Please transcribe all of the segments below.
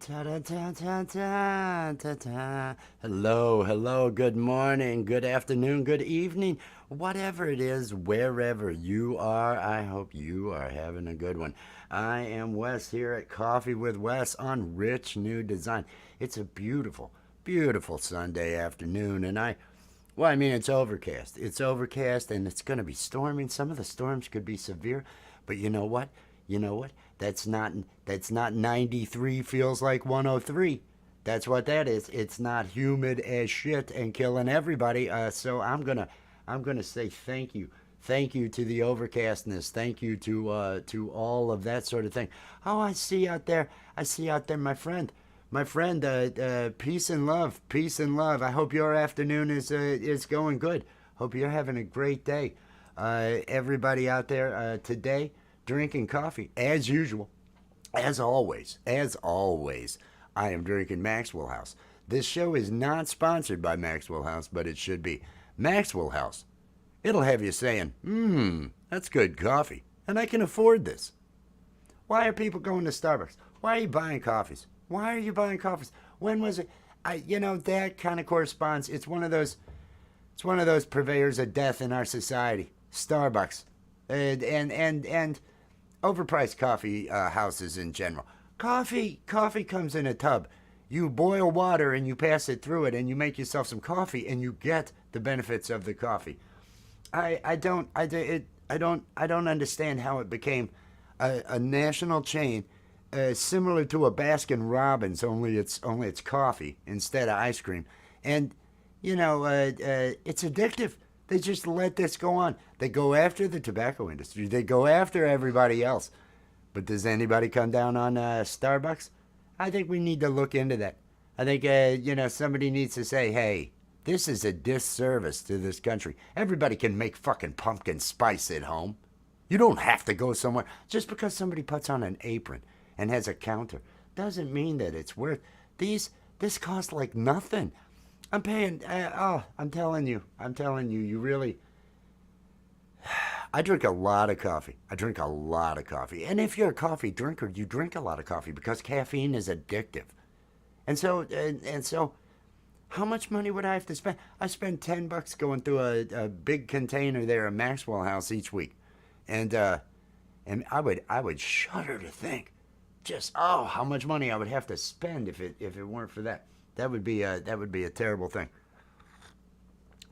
Ta ta ta ta ta ta ta. Hello, hello, good morning, good afternoon, good evening, whatever it is, wherever you are, I hope you are having a good one. I am Wes here at Coffee with Wes on Rich New Design. It's a beautiful, beautiful Sunday afternoon, and it's overcast. It's overcast and it's going to be storming. Some of the storms could be severe, but you know what? You know what? That's not 93 feels like 103. That's what that is. It's not humid as shit and killing everybody. So I'm gonna say thank you to the overcastness. Thank you to all of that sort of thing. Oh, I see out there, my friend. Peace and love, peace and love. I hope your afternoon is going good. Hope you're having a great day. Everybody out there today drinking coffee as usual. As always, I am drinking Maxwell House. This show is not sponsored by Maxwell House, but it should be. Maxwell House. It'll have you saying, that's good coffee, and I can afford this. Why are people going to Starbucks? Why are you buying coffees? Why are you buying coffees? When was it? That kind of corresponds. It's one of those purveyors of death in our society. Starbucks. And overpriced coffee houses in general. Coffee comes in a tub. You boil water and you pass it through it and you make yourself some coffee and you get the benefits of the coffee. I don't understand how it became a national chain similar to a Baskin Robbins, only it's coffee instead of ice cream. And it's addictive. They just let this go on. They go after the tobacco industry. They go after everybody else. But does anybody come down on Starbucks? I think we need to look into that. I think somebody needs to say, hey, this is a disservice to this country. Everybody can make fucking pumpkin spice at home. You don't have to go somewhere. Just because somebody puts on an apron and has a counter doesn't mean that it's worth this costs like nothing. I'm paying. I'm telling you, you really. I drink a lot of coffee. And if you're a coffee drinker, you drink a lot of coffee because caffeine is addictive. And so, how much money would I have to spend? I spend $10 going through a big container there at Maxwell House each week, and I would shudder to think, just how much money I would have to spend if it weren't for that. That would be a terrible thing.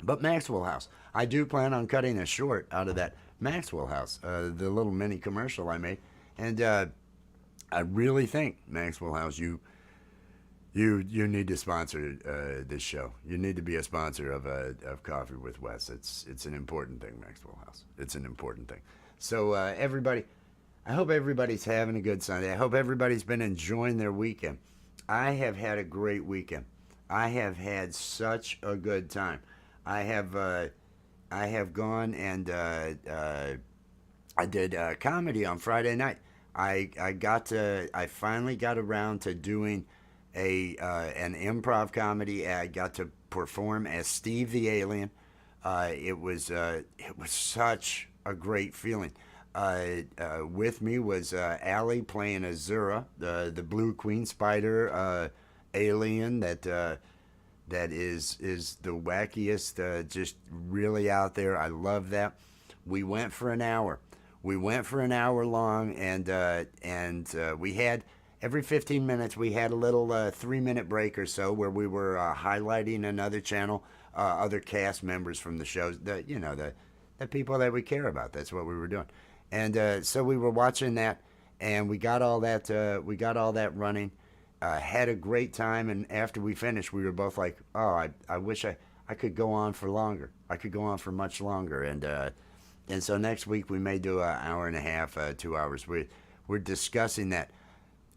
But Maxwell House, I do plan on cutting a short out of that Maxwell House, the little mini commercial I made, and I really think Maxwell House, you need to sponsor this show. You need to be a sponsor of Coffee with Wes. It's an important thing, Maxwell House. It's an important thing. So everybody, I hope everybody's having a good Sunday. I hope everybody's been enjoying their weekend. I have had a great weekend. I have had such a good time. I have gone and I did comedy on Friday night. I finally got around to doing an improv comedy. I got to perform as Steve the Alien. It was such a great feeling. With me was Allie playing Azura, the blue queen spider alien that is the wackiest, just really out there. I love that. We went for an hour. We went for an hour long, and we had every 15 minutes we had a little 3-minute break or so where we were highlighting another channel, other cast members from the shows, the people that we care about. That's what we were doing, and so we were watching that, and we got all that running. Had a great time, and after we finished, we were both like, "Oh, I wish I could go on for longer. I could go on for much longer." And so next week we may do an hour and a half, 2 hours. We're discussing that.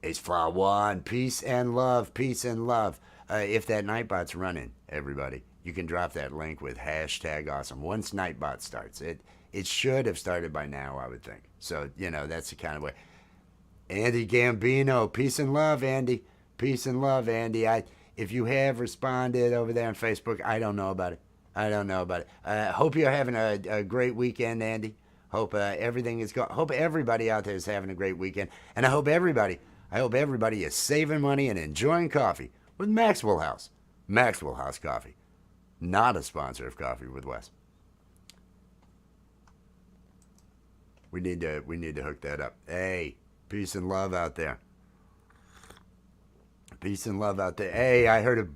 It's for one, peace and love, peace and love. If that Nightbot's running, everybody, you can drop that link with #awesome. Once Nightbot starts, it should have started by now, I would think. So that's the kind of way. Andy Gambino, peace and love, Andy. Peace and love, Andy. If you have responded over there on Facebook, I don't know about it. Hope you're having a great weekend, Andy. Hope everything is going. Hope everybody out there is having a great weekend, and I hope I hope everybody is saving money and enjoying coffee with Maxwell House. Maxwell House Coffee. Not a sponsor of Coffee with Wes. We need to hook that up. Hey, peace and love out there. Peace and love out there. Hey, I heard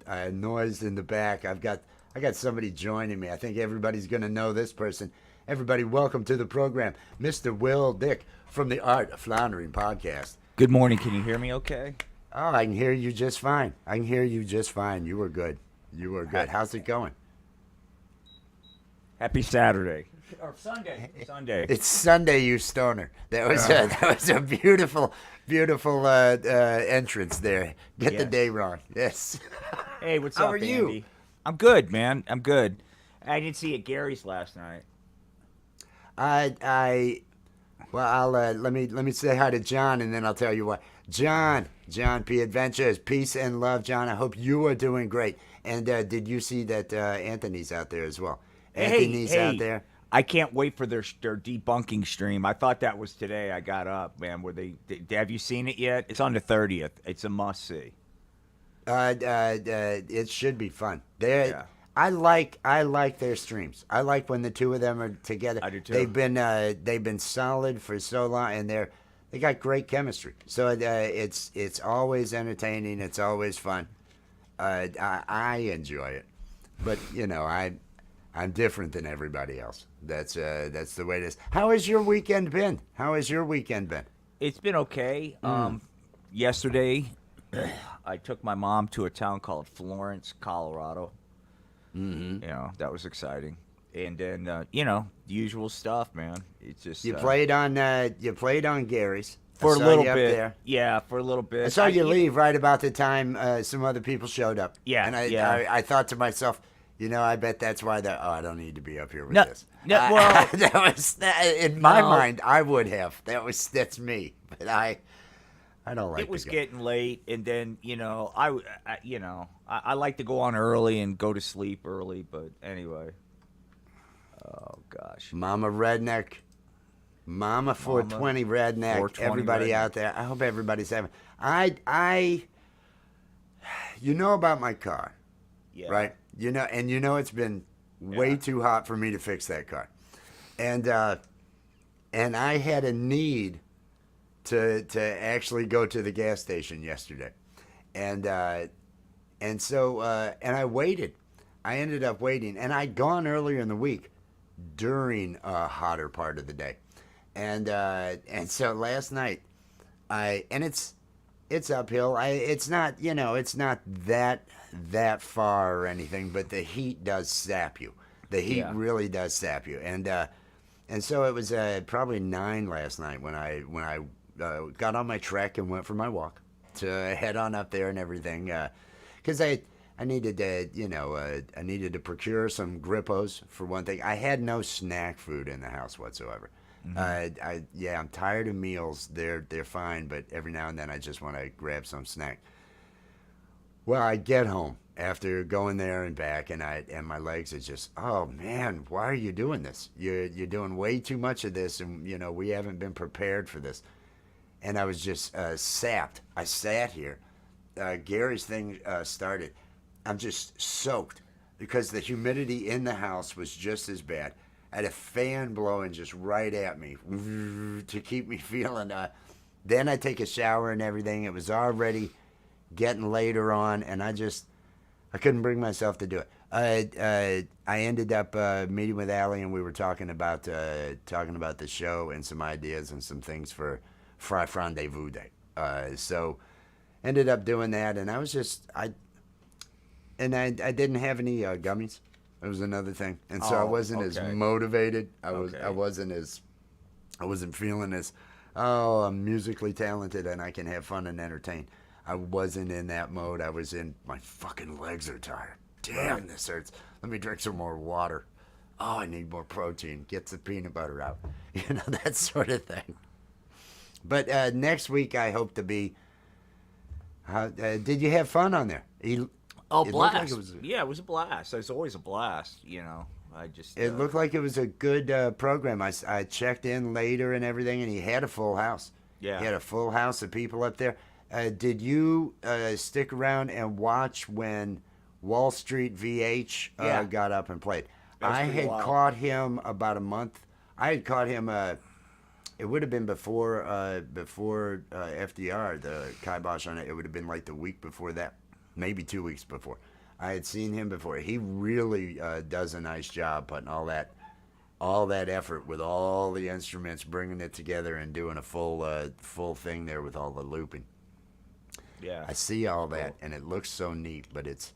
a noise in the back. I got somebody joining me. I think everybody's gonna know this person. Everybody, welcome to the program, Mr. Will Dick from the Art of Floundering podcast. Good morning. Can you hear me okay? Oh, I can hear you just fine. You were good. How's it going? Happy Saturday. Or Sunday. It's Sunday, you stoner. That was a beautiful entrance there. Get the day wrong. Yes. Hey, what's How up, are Andy? you? I'm good, man. I'm good. I didn't see you at Gary's last night. Well, let me say hi to John, and then I'll tell you what. John P. Adventures, peace and love, John. I hope you are doing great. And did you see that Anthony's out there as well? Anthony's out there. I can't wait for their debunking stream. I thought that was today. I got up, man. Have you seen it yet? It's on the 30th. It's a must see. It should be fun. Yeah. I like their streams. I like when the two of them are together. I do too. They've been solid for so long, and they got great chemistry. So it's always entertaining. It's always fun. I enjoy it, but I'm different than everybody else. That's the way it is. How has your weekend been? It's been okay. Yesterday, I took my mom to a town called Florence, Colorado. Mm-hmm. That was exciting. And then, the usual stuff, man. It's just you played on Gary's for a little bit. There. Yeah, for a little bit. I saw you leave right about the time some other people showed up. Yeah, and I thought to myself, I bet that's why I don't need to be up here with this. No, well, that was in my mind. I would have. That's me, but I don't like. It was getting late, and then I like to go on early and go to sleep early, but anyway. Oh gosh. Mama Redneck, Mama 420 Redneck. 420 everybody redneck. out there. I hope everybody's having. You know about my car, Yeah. right? It's been way too hot for me to fix that car, and I had a need to actually go to the gas station yesterday, and so I waited. I ended up waiting, and I'd gone earlier in the week during a hotter part of the day, and so last night it's uphill. It's not that far or anything, but the heat does sap you. The heat really does sap you, and so it was probably 9 last night when I got on my trek and went for my walk to head on up there and everything, because I needed to I needed to procure some Grippos for one thing. I had no snack food in the house whatsoever. Mm-hmm. I'm tired of meals. They're fine, but every now and then I just want to grab some snack. Well, I get home after going there and back, and my legs are just, oh man, why are you doing this? You're doing way too much of this, and we haven't been prepared for this. And I was just sapped. I sat here. Gary's thing started. I'm just soaked because the humidity in the house was just as bad. I had a fan blowing just right at me to keep me feeling. Then I take a shower and everything. It was already getting later on, and I couldn't bring myself to do it. I ended up meeting with Allie, and we were talking about the show and some ideas and some things for Fry Rendezvous Day. So ended up doing that, and I didn't have any gummies. It was another thing, and so I wasn't as motivated. I wasn't feeling as, I'm musically talented and I can have fun and entertain. I wasn't in that mode. I was in, my fucking legs are tired. Damn, this hurts. Let me drink some more water. Oh, I need more protein. Get the peanut butter out. That sort of thing. But next week I hope to be. Did you have fun on there? Blast! Like it was a blast. It's always a blast. It looked like it was a good program. I checked in later and everything, and he had a full house. Yeah. He had a full house of people up there. Did you stick around and watch when Wall Street VH got up and played? I had caught him about a month. I had caught him. It would have been before FDR, the kibosh on it. It would have been like the week before that, maybe 2 weeks before. I had seen him before. He really does a nice job putting all that effort with all the instruments, bringing it together and doing a full thing there with all the looping. Yeah, I see all that, and it looks so neat, but it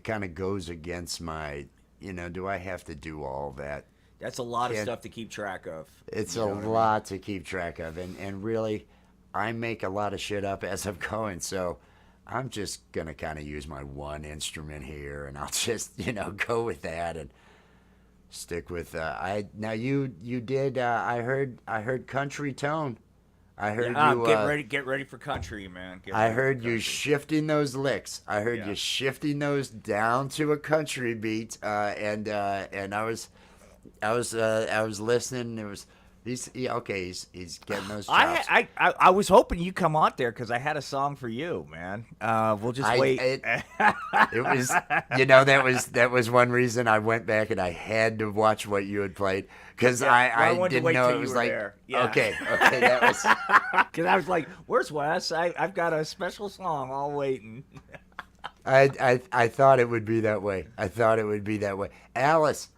kind of goes against my, do I have to do all that? That's a lot of stuff to keep track of. It's a lot to keep track of, and really, I make a lot of shit up as I'm going, so I'm just gonna kind of use my one instrument here, and I'll just go with that and stick with. Now you did. I heard country tone. I heard you get ready for country, man. I heard you shifting those licks. I heard you shifting those down to a country beat, and I was listening. It was he's getting those chops. I was hoping you come out there because I had a song for you, man. We'll just wait. It was that was one reason I went back and I had to watch what you had played because I didn't know it was like okay that was because I was like, where's Wes? I've got a special song all waiting. I thought it would be that way. Alice.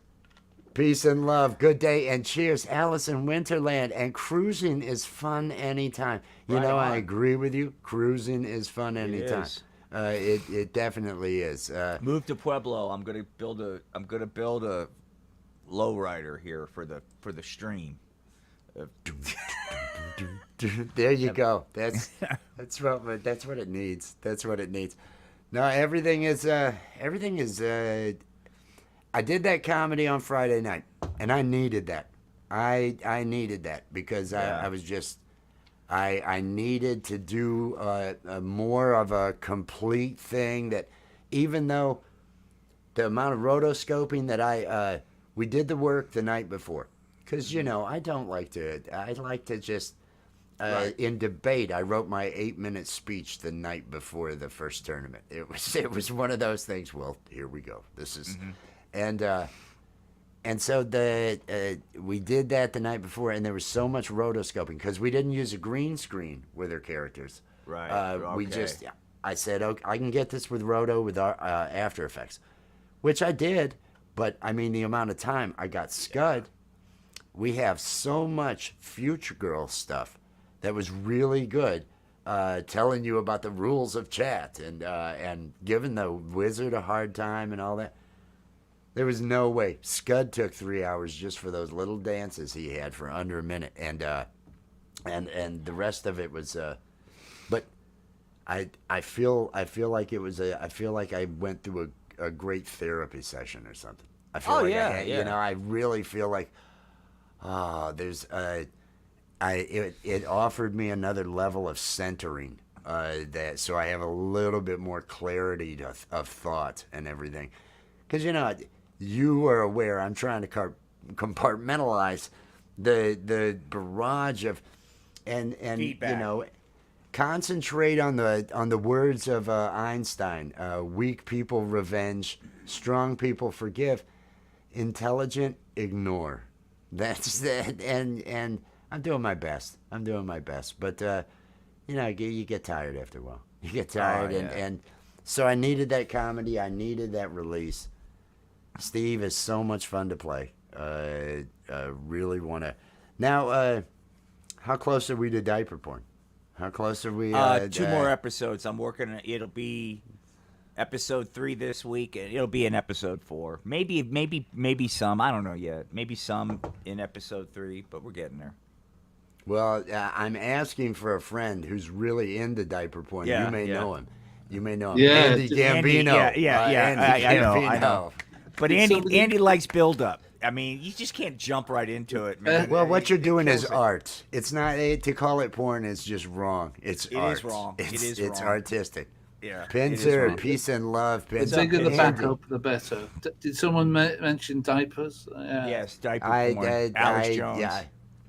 Peace and love. Good day and cheers. Alice in Winterland. And cruising is fun anytime. I agree with you. Cruising is fun anytime. It definitely is. Move to Pueblo. I'm gonna build a lowrider here for the stream. There you go. That's what it needs. That's what it needs. No, everything is. I did that comedy on Friday night, and I needed that. I needed that because I was just I needed to do more of a complete thing. That even though the amount of rotoscoping that we did the work the night before, because I don't like to. I like to just in debate. I wrote my 8-minute speech the night before the first tournament. It was one of those things. Well, here we go. This is. Mm-hmm. And so we did that the night before, and there was so much rotoscoping because we didn't use a green screen with our characters. Right. Okay. I said, okay, I can get this with roto with our After Effects, which I did. But I mean, the amount of time I got Scud, we have so much Future Girl stuff that was really good, telling you about the rules of chat and giving the wizard a hard time and all that. There was no way. Scud took 3 hours just for those little dances he had for under a minute, and the rest of it was. But I feel like it was I feel like I went through a great therapy session or something. I feel I really feel like there's it offered me another level of centering that so I have a little bit more clarity of thought and everything, because you are aware I'm trying to compartmentalize the barrage of and feedback. Concentrate on the words of Einstein. Weak people revenge, strong people forgive, intelligent ignore. That's that, and I'm doing my best. But you get tired after a while. You get tired, and so I needed that comedy. I needed that release. Steve is so much fun to play. Really want to. Now, how close are we to diaper porn? How close are we? 2 more episodes. I'm working on it. It'll be episode 3 this week, and it'll be in episode 4. Maybe some. I don't know yet. Maybe some in episode 3, but we're getting there. Well, I'm asking for a friend who's really into diaper porn. You may know him. Yeah, Andy Gambino. I know. But Andy likes build-up. I mean, you just can't jump right into it, man. Well, what you're doing is art. It's not to call it porn is just wrong. It is wrong. It's artistic. Yeah. Pincer, peace and love. The bigger the backup, the better. Did someone mention diapers? Yes, diaper porn. Alex Jones.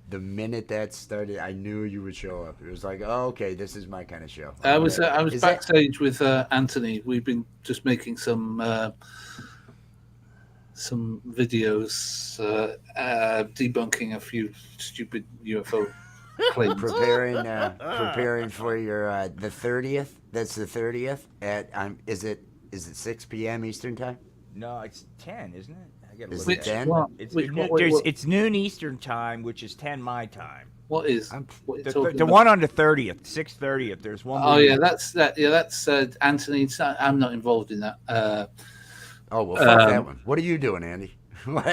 the minute that started, I knew you would show up. It was like, oh, okay, this is my kind of show. I was Is that- backstage with Anthony. We've been just making some videos debunking a few stupid UFO claims. preparing for your the 30th. That's the 30th at is it 6 p.m. Eastern time? No, it's 10, isn't it? I gotta Is look it at it. 10? What? It's, Which- no- what- there's- what- it's noon Eastern time, which is 10 my time. What is? I'm- What you The, talking the about? one on the 30th, 6:30th. There's one. Oh more- yeah, that's Anthony. I'm not involved in that. Oh well, fuck that Um, one. What are you doing, Andy? What?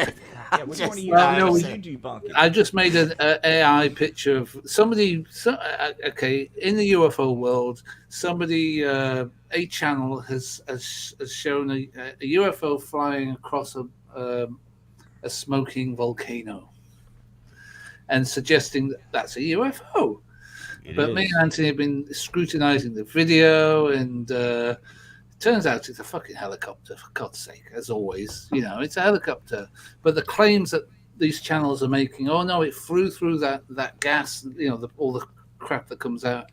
Yeah, which one are you? Well, no, what we- are you debunking? I just made an AI picture of somebody. Okay, in the UFO world, somebody a channel has shown a UFO flying across a smoking volcano, and suggesting that that's a UFO. But me and Anthony have been scrutinizing the video, and it turns out it's a fucking helicopter, for God's sake, as always. You know, it's a helicopter. But the claims that these channels are making, oh no, it flew through that gas, you know, all the crap that comes out.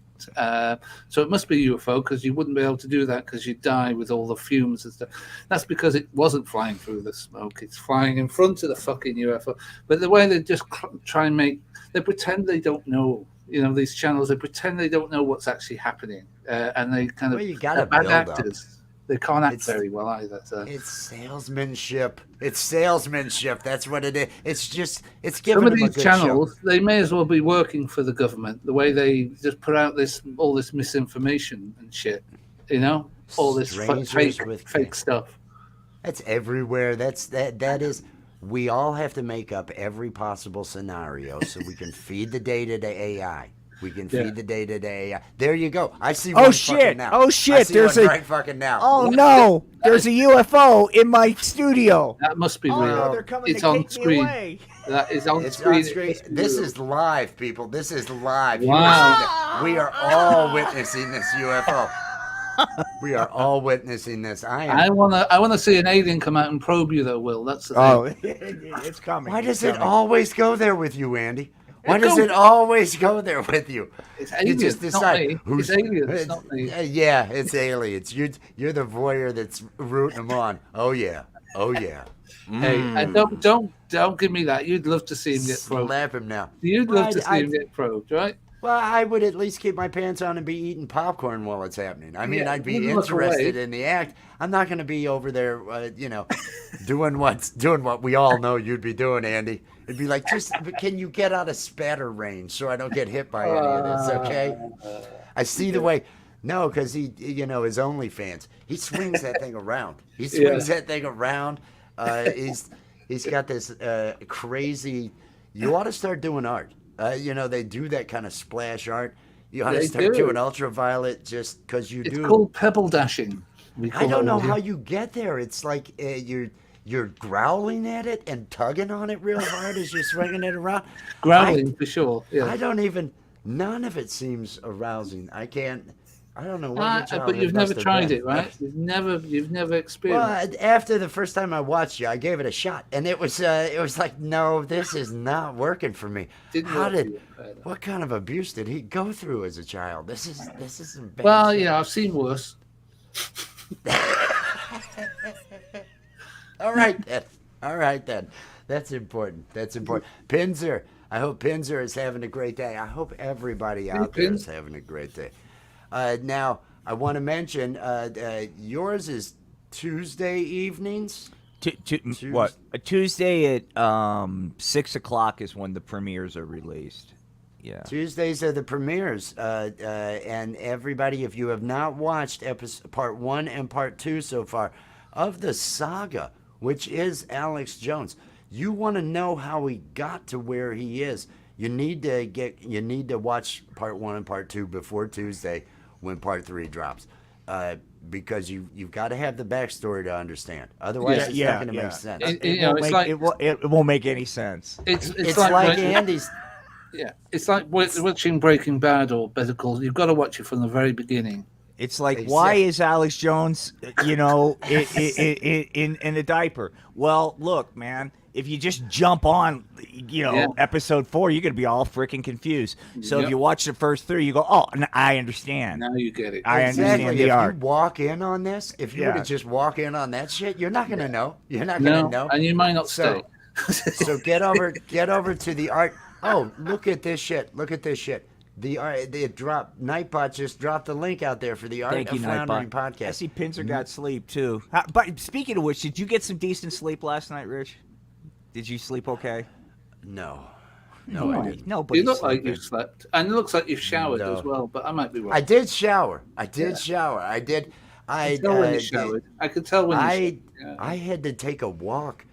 So it must be UFO, because you wouldn't be able to do that because you'd die with all the fumes and stuff. That's because it wasn't flying through the smoke. It's flying in front of the fucking UFO. But the way they just try and they pretend they don't know. You know, these channels, they pretend they don't know what's actually happening. And they kind of, Well, you gotta bad build up. actors. They can't act It's- very well either. So. It's salesmanship. It's salesmanship. That's what it is. It's just it's Some giving of them a these good channels, show. they may as well be working for the government. The way they just put out all this misinformation and shit, you know, all this Strangers with fake stuff. That's everywhere. That is. We all have to make up every possible scenario so we can feed the data to AI. We can feed the data to AI. There you go. I see one fucking shit. now. Oh, shit. I see There's one a- right fucking now. Oh no! There's a UFO in my studio. That must be Oh real. no! They're coming It's to on take me screen. away. That is on It's screen. on It screen. must be This real. is live, people. This is live. You Wow. are seeing it. We are all witnessing this UFO. We are all witnessing this. I wanna see an alien come out and probe you, though. Will, that's the thing. Oh, it's coming. Why It's does it coming. always go there with you, Andy? Why does it always go there with you? It's You aliens, just not decide me. who's It's aliens, not me. Yeah, it's aliens. You're the voyeur that's rooting them on. Oh yeah. Oh yeah. Hey, and don't give me that. You'd love to see him get probed. Slap him now. You'd love Right, to see him get probed, right? Well, I would at least keep my pants on and be eating popcorn while it's happening. I mean, Yeah, I'd be wouldn't look interested away. in the act. I'm not going to be over there, doing what we all know you'd be doing, Andy. It'd be like, just can you get out of spatter range so I don't get hit by any of this, okay? I see the way. No, because he, his OnlyFans. He swings that thing around. He swings that thing around. He's got this crazy. You ought to start doing art. They do that kind of splash art. You ought to They start do. doing ultraviolet just because you It's do. called pebble dashing. We I call don't it know over how here. you get there. It's like you're growling at it and tugging on it real hard as you're swinging it around. Growling for sure. Yeah. I don't even. None of it seems arousing. I don't know what your But childhood you've must never have tried been. it, right? You've never experienced. Well, after the first time I watched you, I gave it a shot, and it was like, no, this is not working for me. Didn't How work did? for you, fair enough. What kind of abuse did he go through as a child? This is some bad Well, shit. I've seen worse. All right then. All right then. That's important. That's important. Pinzer. I hope Pinzer is having a great day. I hope everybody out there is having a great day. Now, I want to mention yours is Tuesday evenings. What? A Tuesday at 6:00 is when the premieres are released. Yeah. Tuesdays are the premieres. And everybody, if you have not watched part 1 and part 2 so far of the saga, which is Alex Jones, you want to know how he got to where he is. You need to watch part 1 and part 2 before Tuesday when part 3 drops. Because you've got to have the backstory to understand. Otherwise, it's not going to make sense. It won't make any sense. It's like Andy's. Yeah, it's like watching Breaking Bad or Better Call. You've got to watch it from the very beginning. It's like, why is Alex Jones, in a diaper? Well, look, man, if you just jump on, episode 4, you're gonna be all freaking confused. So if you watch the first 3, you go, oh, I understand. Now you get it. I understand the art. If you walk in on this, if you were to just walk in on that shit, you're not gonna know. You're not gonna know, and you might not stay. So get over to the art. Oh, look at this shit. Look at this shit. The Nightbot just dropped the link out there for the Art Thank of you, Floundering Nightbot. podcast. I see Pinzer got sleep too. But speaking of which, did you get some decent sleep last night, Rich? Did you sleep okay? No, I didn't. Nobody. You look like you slept, and it looks like you've showered No. as well. But I might be wrong. I did shower. I shower. I did. I could tell when you showered. I could tell when you showered. I had to take a walk.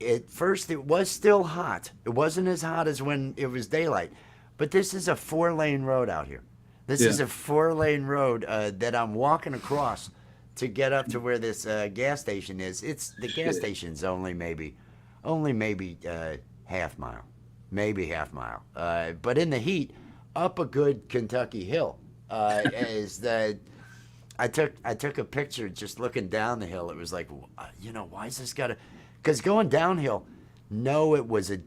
At first, it was still hot. It wasn't as hot as when it was daylight. But this is a 4-lane road out here. This is a 4-lane road that I'm walking across to get up to where this gas station is. The gas station's only maybe half mile, maybe half mile. But in the heat, up a good Kentucky hill is the. I took a picture just looking down the hill. It was like, why is this gotta? Because going downhill, it was a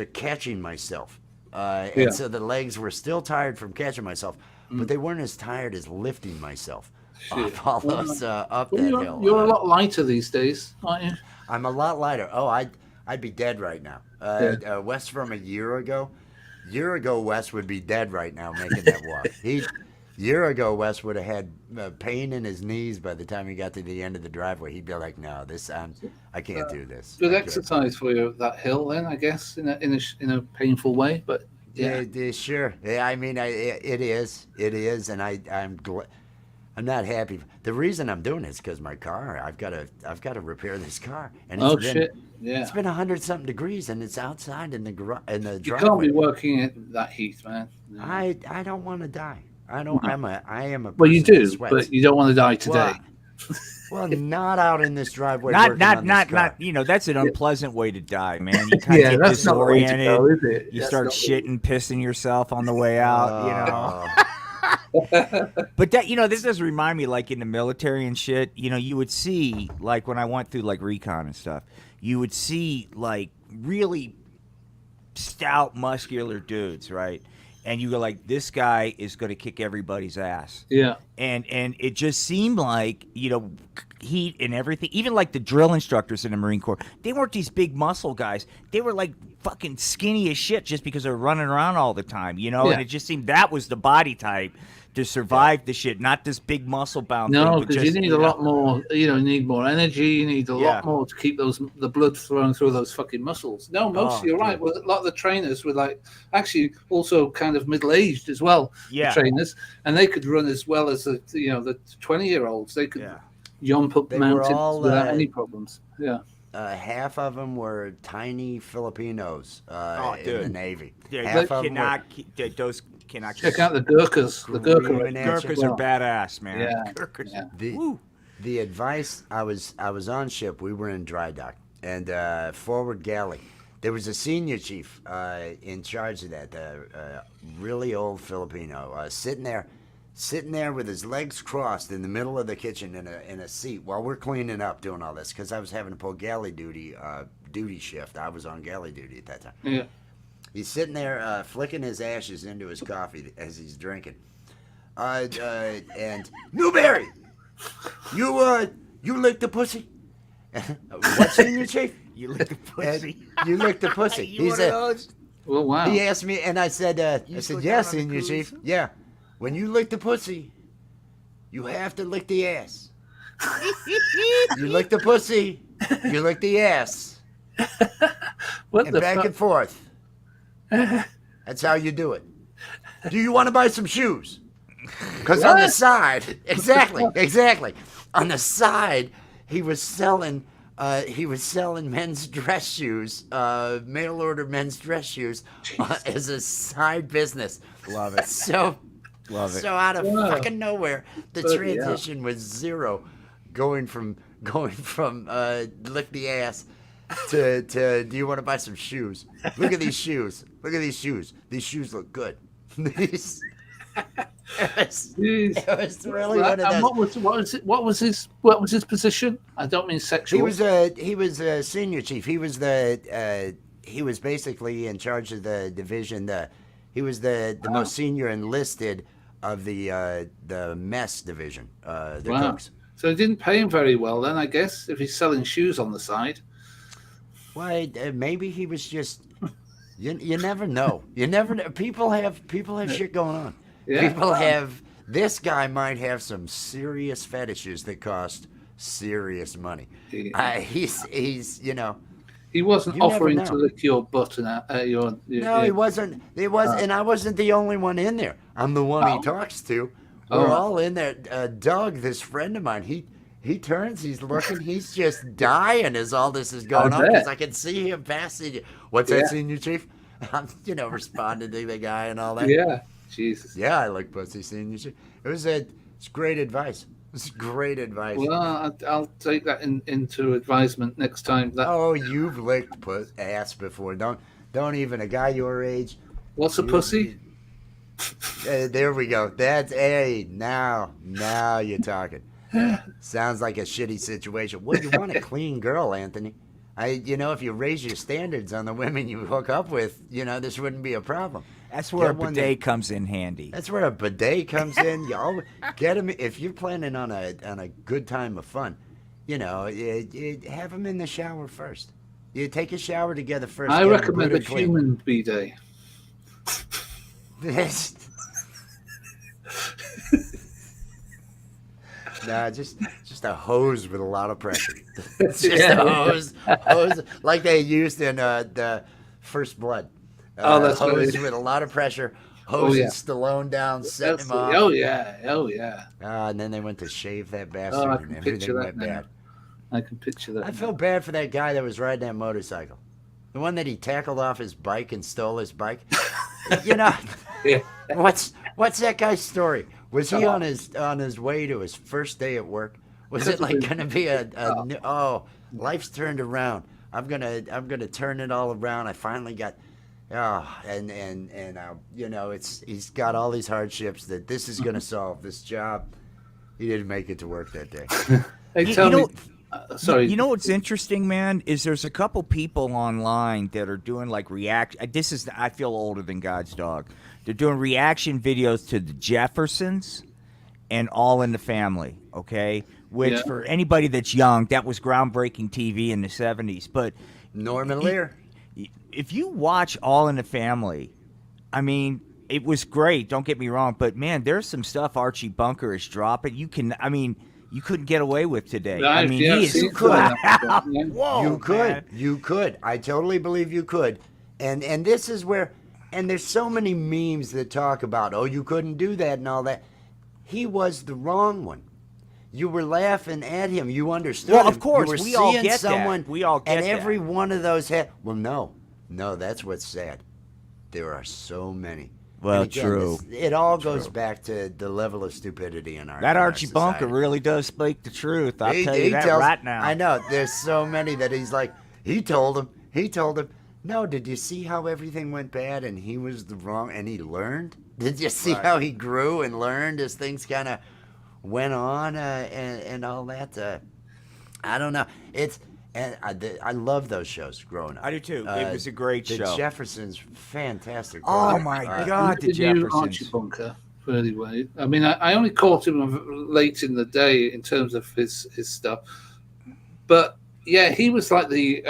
catching myself. And so the legs were still tired from catching myself, but they weren't as tired as lifting myself up all those up that hill. You're a lot lighter these days, aren't you? I'm a lot lighter. Oh, I'd be dead right now. Wes from a year ago, Wes would be dead right now making that walk. Year ago, Wes would have had pain in his knees by the time he got to the end of the driveway. He'd be like, "No, I can't do this." Good exercise for you, that hill, then I guess, in a painful way, but yeah, sure. Yeah, I mean, it is, and I'm not happy. The reason I'm doing it is because my car. I've got to repair this car, and it's been 100-something degrees, and it's outside in the driveway. You can't be working in that heat, man. No. I don't want to die. I don't. I am a. Well, you do, sweats. but you don't want to die today. Well, not out in this driveway. Not. That's an unpleasant way to die, man. You kind of get that's disoriented. Not the way to go, is it? You That's start shitting, pissing yourself on the way out. But that, this does remind me, like in the military and shit. You would see, like when I went through like recon and stuff, you would see like really stout, muscular dudes, right? And you go like, this guy is going to kick everybody's ass. Yeah. And it just seemed like, heat and everything. Even like the drill instructors in the Marine Corps, they weren't these big muscle guys. They were like fucking skinny as shit just because they're running around all the time, And it just seemed that was the body type to survive the shit, not this big muscle bound thing. No, because you need a lot more. You need more energy. You need a lot more to keep the blood flowing through those fucking muscles. No, you're right. Well, a lot of the trainers were like actually also kind of middle aged as well. Yeah, the trainers, and they could run as well as the 20-year-olds. They could jump up mountains without any problems. Yeah. Half of them were tiny Filipinos in the Navy. Those cannot check out the Gurkhas. The Gurkhas are badass, man. Yeah. Gurkhas. Yeah. The advice, I was on ship. We were in dry dock and forward galley. There was a senior chief in charge of that, really old Filipino, sitting there with his legs crossed in the middle of the kitchen in a seat while we're cleaning up, doing all this because I was having to pull galley duty shift. I was on galley duty at that time. Yeah. He's sitting there flicking his ashes into his coffee as he's drinking. And Newberry, you licked the pussy. What, senior chief? You licked the pussy. You licked the pussy. He said, "Oh wow." He asked me, and I said, "Yes, senior chief. Yeah. When you lick the pussy, you have to lick the ass. You lick the pussy, you lick the ass, and back and forth. That's how you do it. Do you want to buy some shoes? Because on the side, exactly. On the side, he was selling men's dress shoes, mail order men's dress shoes as a side business. Love it. Love it. So out of fucking nowhere, the transition was zero, going from lick the ass to do you want to buy some shoes? Look at these shoes. These shoes look good. Jeez. It was really one of And those. what was his position? I don't mean sexual. He was a senior chief. He was basically in charge of the division. He was the most senior enlisted of the mess division, the Wow. cooks. So they didn't pay him very well then, I guess, if he's selling shoes on the side. Why? Maybe he was just. You never know. You never know. People have shit going on. Yeah. People have. This guy might have some serious fetishes that cost serious money. He's He wasn't You never offering know. to lick your butt and No, he wasn't. It was, and I wasn't the only one in there. I'm the one he talks to. We're all in there. Doug, this friend of mine, he turns, he's looking, he's just dying as all this is going on because bet. I can see him passing. What's that, senior chief? I'm, responding to the guy and all that. Yeah. Jesus. Yeah, I like pussy, senior chief. It's great advice. It's great advice. Well, I'll take that into advisement next time. Oh, you've licked ass before. Don't even a guy your age. What's a pussy? There we go. Now you're talking. Sounds like a shitty situation. Well, you want a clean girl, Anthony. If you raise your standards on the women you hook up with, this wouldn't be a problem. That's where Get a one bidet comes in handy. That's where a bidet comes in. You always get them if you're planning on a good time of fun. Have them in the shower first. You take a shower together first. I get 'em recommend good a and clean. human bidet. Nah, just a hose with a lot of pressure. It's just a hose like they used in the First Blood. That's hose good. with a lot of hosing Stallone down, setting him off. Oh yeah. And then they went to shave that bastard, I and can everything picture that went now. bad. I can picture that. I feel bad for that guy that was riding that motorcycle, the one that he tackled off his bike and stole his bike. Yeah. What's that guy's story? Was he on his way to his first day at work? Was it like going to be life's turned around. I'm gonna turn it all around. I finally got, he's got all these hardships that this is gonna solve this job. He didn't make it to work that day. Hey, tell me. Sorry. You know what's interesting, man, is there's a couple people online that are doing like I feel older than God's dog. They're doing reaction videos to the Jeffersons and All in the Family, okay? Which for anybody that's young, that was groundbreaking TV in the 70s. But Norman Lear. If you watch All in the Family, I mean, it was great, don't get me wrong, but man, there's some stuff Archie Bunker is dropping. You couldn't get away with today. I mean, he is Whoa, You could. I totally believe you could. And this is where, and there's so many memes that talk about, oh, you couldn't do that and all that. He was the wrong one. You were laughing at him. You understood. Well, him. of course, you were we all seeing get someone, that. We all get and that. every one of those had. Well, no, that's what's sad. There are so many. Well, and again, true. It all goes back to the level of stupidity in our That in our Archie Bunker society. really does speak the truth. I'll tell you He that tells- right now. I know. There's so many that he's like, he told him. No, did you see how everything went bad and he was the wrong, and he learned? Did you see how he grew and learned as things kind of went on and all that? I don't know. I love those shows growing up. I do too. It was a great the show. Jeffersons, fantastic. Oh program. my God, the Who knew Jeffersons. Archie Bunker fairly well. I mean, I only caught him late in the day in terms of his stuff, but yeah, he was like the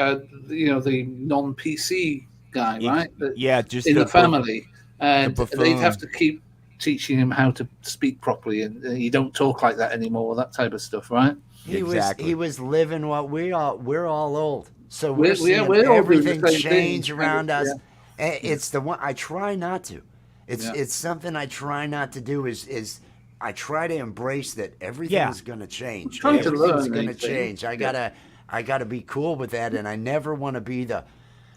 non-PC guy, right? Yeah, just in the the family, and the they'd buffoon. have to keep teaching him how to speak properly, and you don't talk like that anymore, that type of stuff, right? He was living what we're all old, so we're seeing we're all doing the everything same change thing. around us. Yeah. It's the one I try not to. It's something I try not to do. Is I try to embrace that everything's going to change. Trying to learn Everything's going to anything. change. I gotta be cool with that, and I never want to be the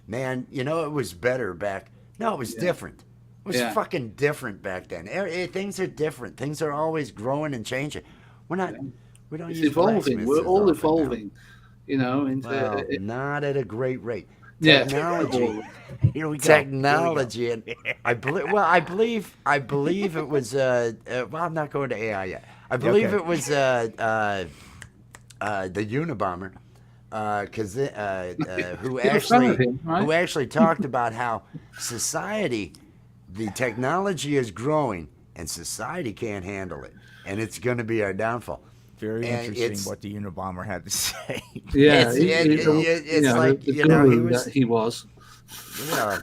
man. It was better back. No, it was different. It was fucking different back then. Things are different. Things are always growing and changing. We're not. We don't It's use evolving. blacksmiths We're as all often now. evolving, into Well, not at a great rate. Yeah. technology. Here we go. Technology, and I believe. Well, I believe it was. Well, I'm not going to AI yet. I believe Okay. it was the Unabomber, because who You're a fan actually of him, right? who actually talked about how society, the technology is growing, and society can't handle it, and it's going to be our downfall. Very And interesting it's what the Unabomber had to say. Yeah, it's like the you know he guru was that he was. well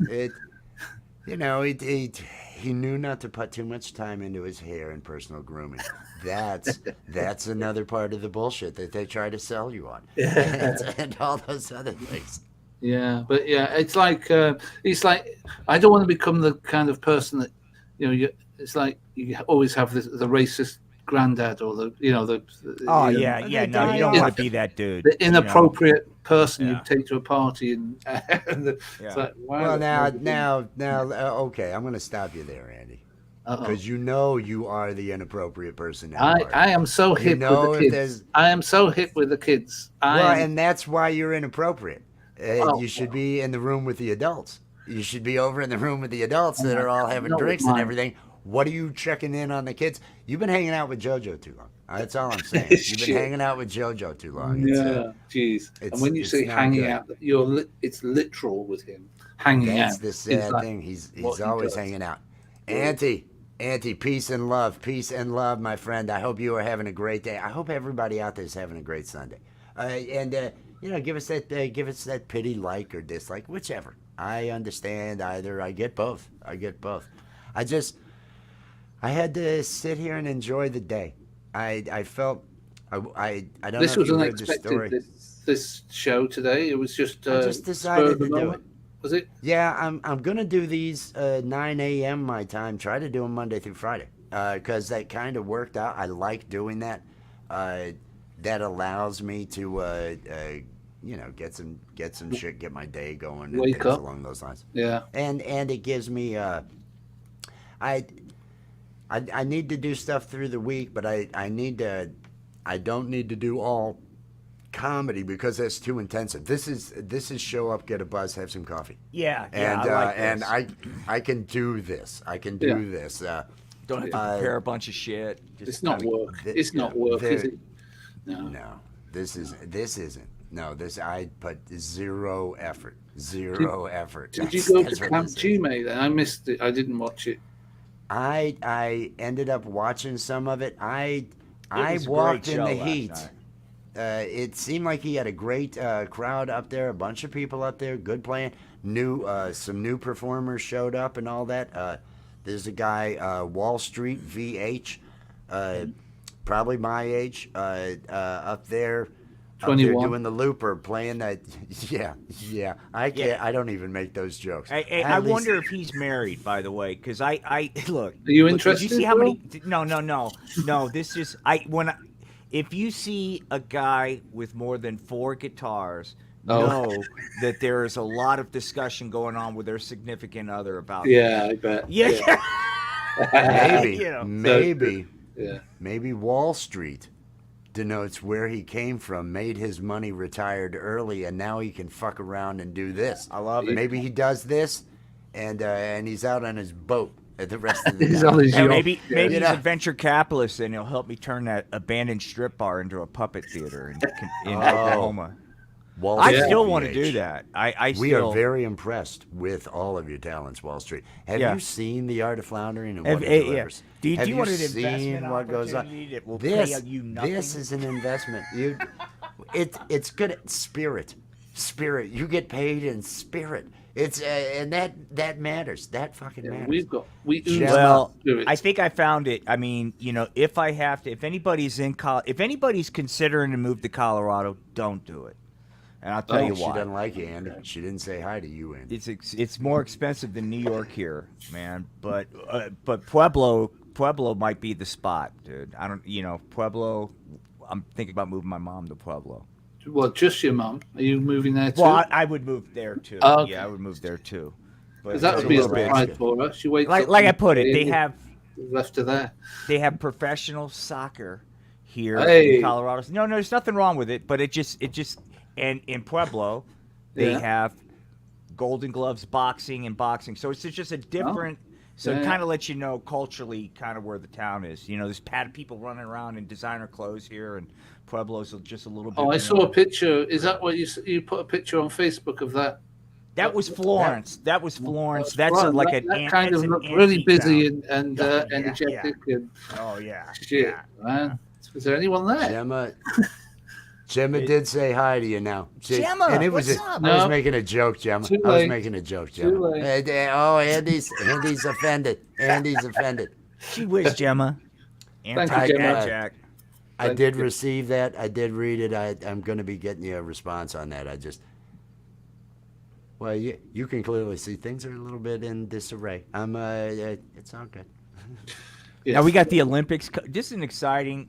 he knew not to put too much time into his hair and personal grooming. That's another part of the bullshit that they try to sell you on, and all those other things. Yeah, but yeah, it's like I don't want to become the kind of person that it's like you always have the racist granddad or Oh you yeah, know, yeah. They No, you die don't off. want to be that dude. the inappropriate person you Yeah. take to a party and it's Yeah. like wow. Well, that's now, okay, I'm going to stop you there, Andy, uh-oh. because you know you are the inappropriate person in the I party. am so You hip know with if the there's kids. I am so hip with the kids. well, and that's why you're inappropriate. Oh, You should be in the room with the adults. You should be over in the room with the adults that are all having not with drinks and mine. everything. What are you checking in on the kids? You've been hanging out with JoJo too long. That's all I'm saying. You've been Shit. hanging out with JoJo too long. Yeah, jeez. And it's- when you it's say not hanging good. out, it's literal with him. Hanging That's out. the It's sad like thing. He's what he always does. hanging out. Auntie, peace and love, my friend. I hope you are having a great day. I hope everybody out there is having a great Sunday. Give us that pity, like or dislike, whichever. I understand either. I get both. I had to sit here and enjoy the day. I felt I don't This know if was you heard the unexpected. story. This show today. It was just I just spur decided of the to do moment. Was it? Yeah, I'm gonna do these 9 a.m. my time. Try to do them Monday through Friday, because that kind of worked out. I like doing that. That allows me to get some shit, get my day going, and Wake things up. along those lines. Yeah. And it gives me I need to do stuff through the week, but I don't need to do all comedy because that's too intensive. This is show up, get a buzz, have some coffee. Yeah, And I like and this. I can do this. I can do Yeah. this. Don't have to prepare a bunch of shit. Just It's not kinda- work. th- It's not work, is it? No. No, this isn't. No, this I put zero effort. Zero effort. Did you That's- go that's to what Camp this is. Chime then? I missed it. I didn't watch it. I ended up watching some of it. I was a walked great in the show last heat. night. It seemed like he had a great crowd up there, a bunch of people up there, good playing. Some new performers showed up and all that. There's a guy, Wall Street VH, probably my age, up there 21. doing the looper, playing that. Yeah. I can't. Yeah. I don't even make those jokes. I At least- wonder if he's married, by the way, because I look. Are you look, interested, Did you see how bro? many? No. This is if you see a guy with more than 4 guitars, know that there is a lot of discussion going on with their significant other about. Yeah, I bet. Yeah. Maybe, You know. Yeah. maybe Wall Street denotes where he came from, made his money, retired early, and now he can fuck around and do this. I love it. Maybe he does this, and he's out on his boat at the rest of the He's time. on his Hey, yacht. maybe Yeah. he's You know? a venture capitalist and he'll help me turn that abandoned strip bar into a puppet theater in Oklahoma. Wall I Street still want to VH. do that. I We still are very impressed with all of your talents, Wall Street. Have Yeah. you seen The Art of Floundering and Have- what yeah. it delivers? Do Have you want an investment seen what goes on? opportunity that will This, pay you nothing? this is an investment. It's good at spirit. You get paid in spirit. It's and that matters. That fucking Yeah, matters. we ooze Well, spirit. I think I found it. I mean, if anybody's if anybody's considering to move to Colorado, don't do it. And I'll tell you She why. doesn't like you, Andy. She didn't say hi to you, Andy. It's more expensive than New York here, man. But Pueblo might be the spot, dude. I don't, Pueblo. I'm thinking about moving my mom to Pueblo. Well, just your mum. Are you moving there too? Well, I would move there too. Oh, okay. Yeah, I would move there too. But Because that it's would be a little bit surprise extra. for her. She wakes like up I and put it, they have left her there. professional soccer here Hey. in Colorado. No, there's nothing wrong with it, but it just and in Pueblo they Yeah. have Golden Gloves boxing and boxing. So it's just a different. So Yeah, it yeah. kind of lets you know culturally kind of where the town is. You know, there's people running around in designer clothes here, and Pueblo's just a little bit. Oh, I saw a more. picture. Is that what you put a picture on Facebook of that? That was Florence. That was Florence. That's Well, like that kind of an looked really antique busy town. and Oh, yeah, energetic and Oh yeah. shit, Yeah. man. Was there anyone there? Gemma did say hi to you now. Gemma, and it was what's a- up? I was No. making a joke, Gemma. Too I was late. making a joke, Too Gemma. late. Oh, Andy's offended. Andy's offended. She whiz, Gemma. Thank you, Anti Gemma. Jack. I Thank did you. receive that. I did read it. I'm going to be getting you a response on that. Well, you can clearly see things are a little bit in disarray. It's all good. Yes. Now we got the Olympics. This is an exciting,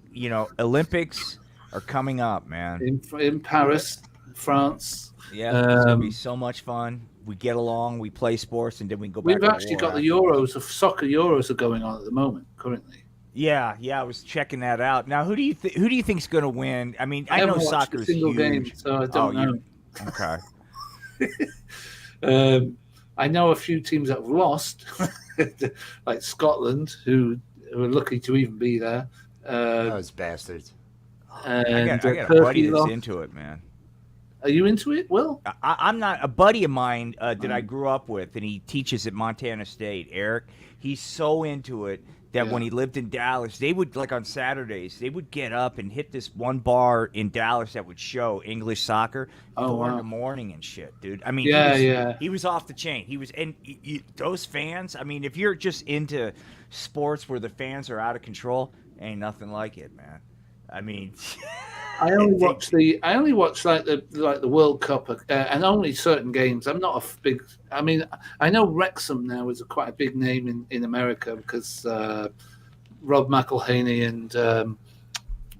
Olympics are coming up, man. in Paris, France. Yeah, it's gonna be Um, so much fun. We get along, we play sports, and then we can go back. We've to actually war got the after. Euros of soccer Euros are going on at the moment currently. Yeah, I was checking that out. Now, who do you think's going to win? I mean, I know haven't watched a soccer's single huge. game, so I don't Oh, know. Okay. I know a few teams that have lost, like Scotland, who are lucky to even be there. Those bastards. And I got a Turkey buddy that's lost. into it, man. Are you into it, Will? I'm not a buddy of mine that I grew up with, and he teaches at Montana State. Eric, he's so into it that Yeah. when he lived in Dallas, they would like on Saturdays they would get up and hit this one bar in Dallas that would show English soccer Oh, 4 in wow. the morning and shit, dude. I mean, Yeah, he was off the chain. He was, and those fans. I mean, if you're just into sports where the fans are out of control, ain't nothing like it, man. I mean. I only watch like the World Cup and only certain games. I'm not a big. I mean, I know Wrexham now is quite a big name in America because Rob McElhaney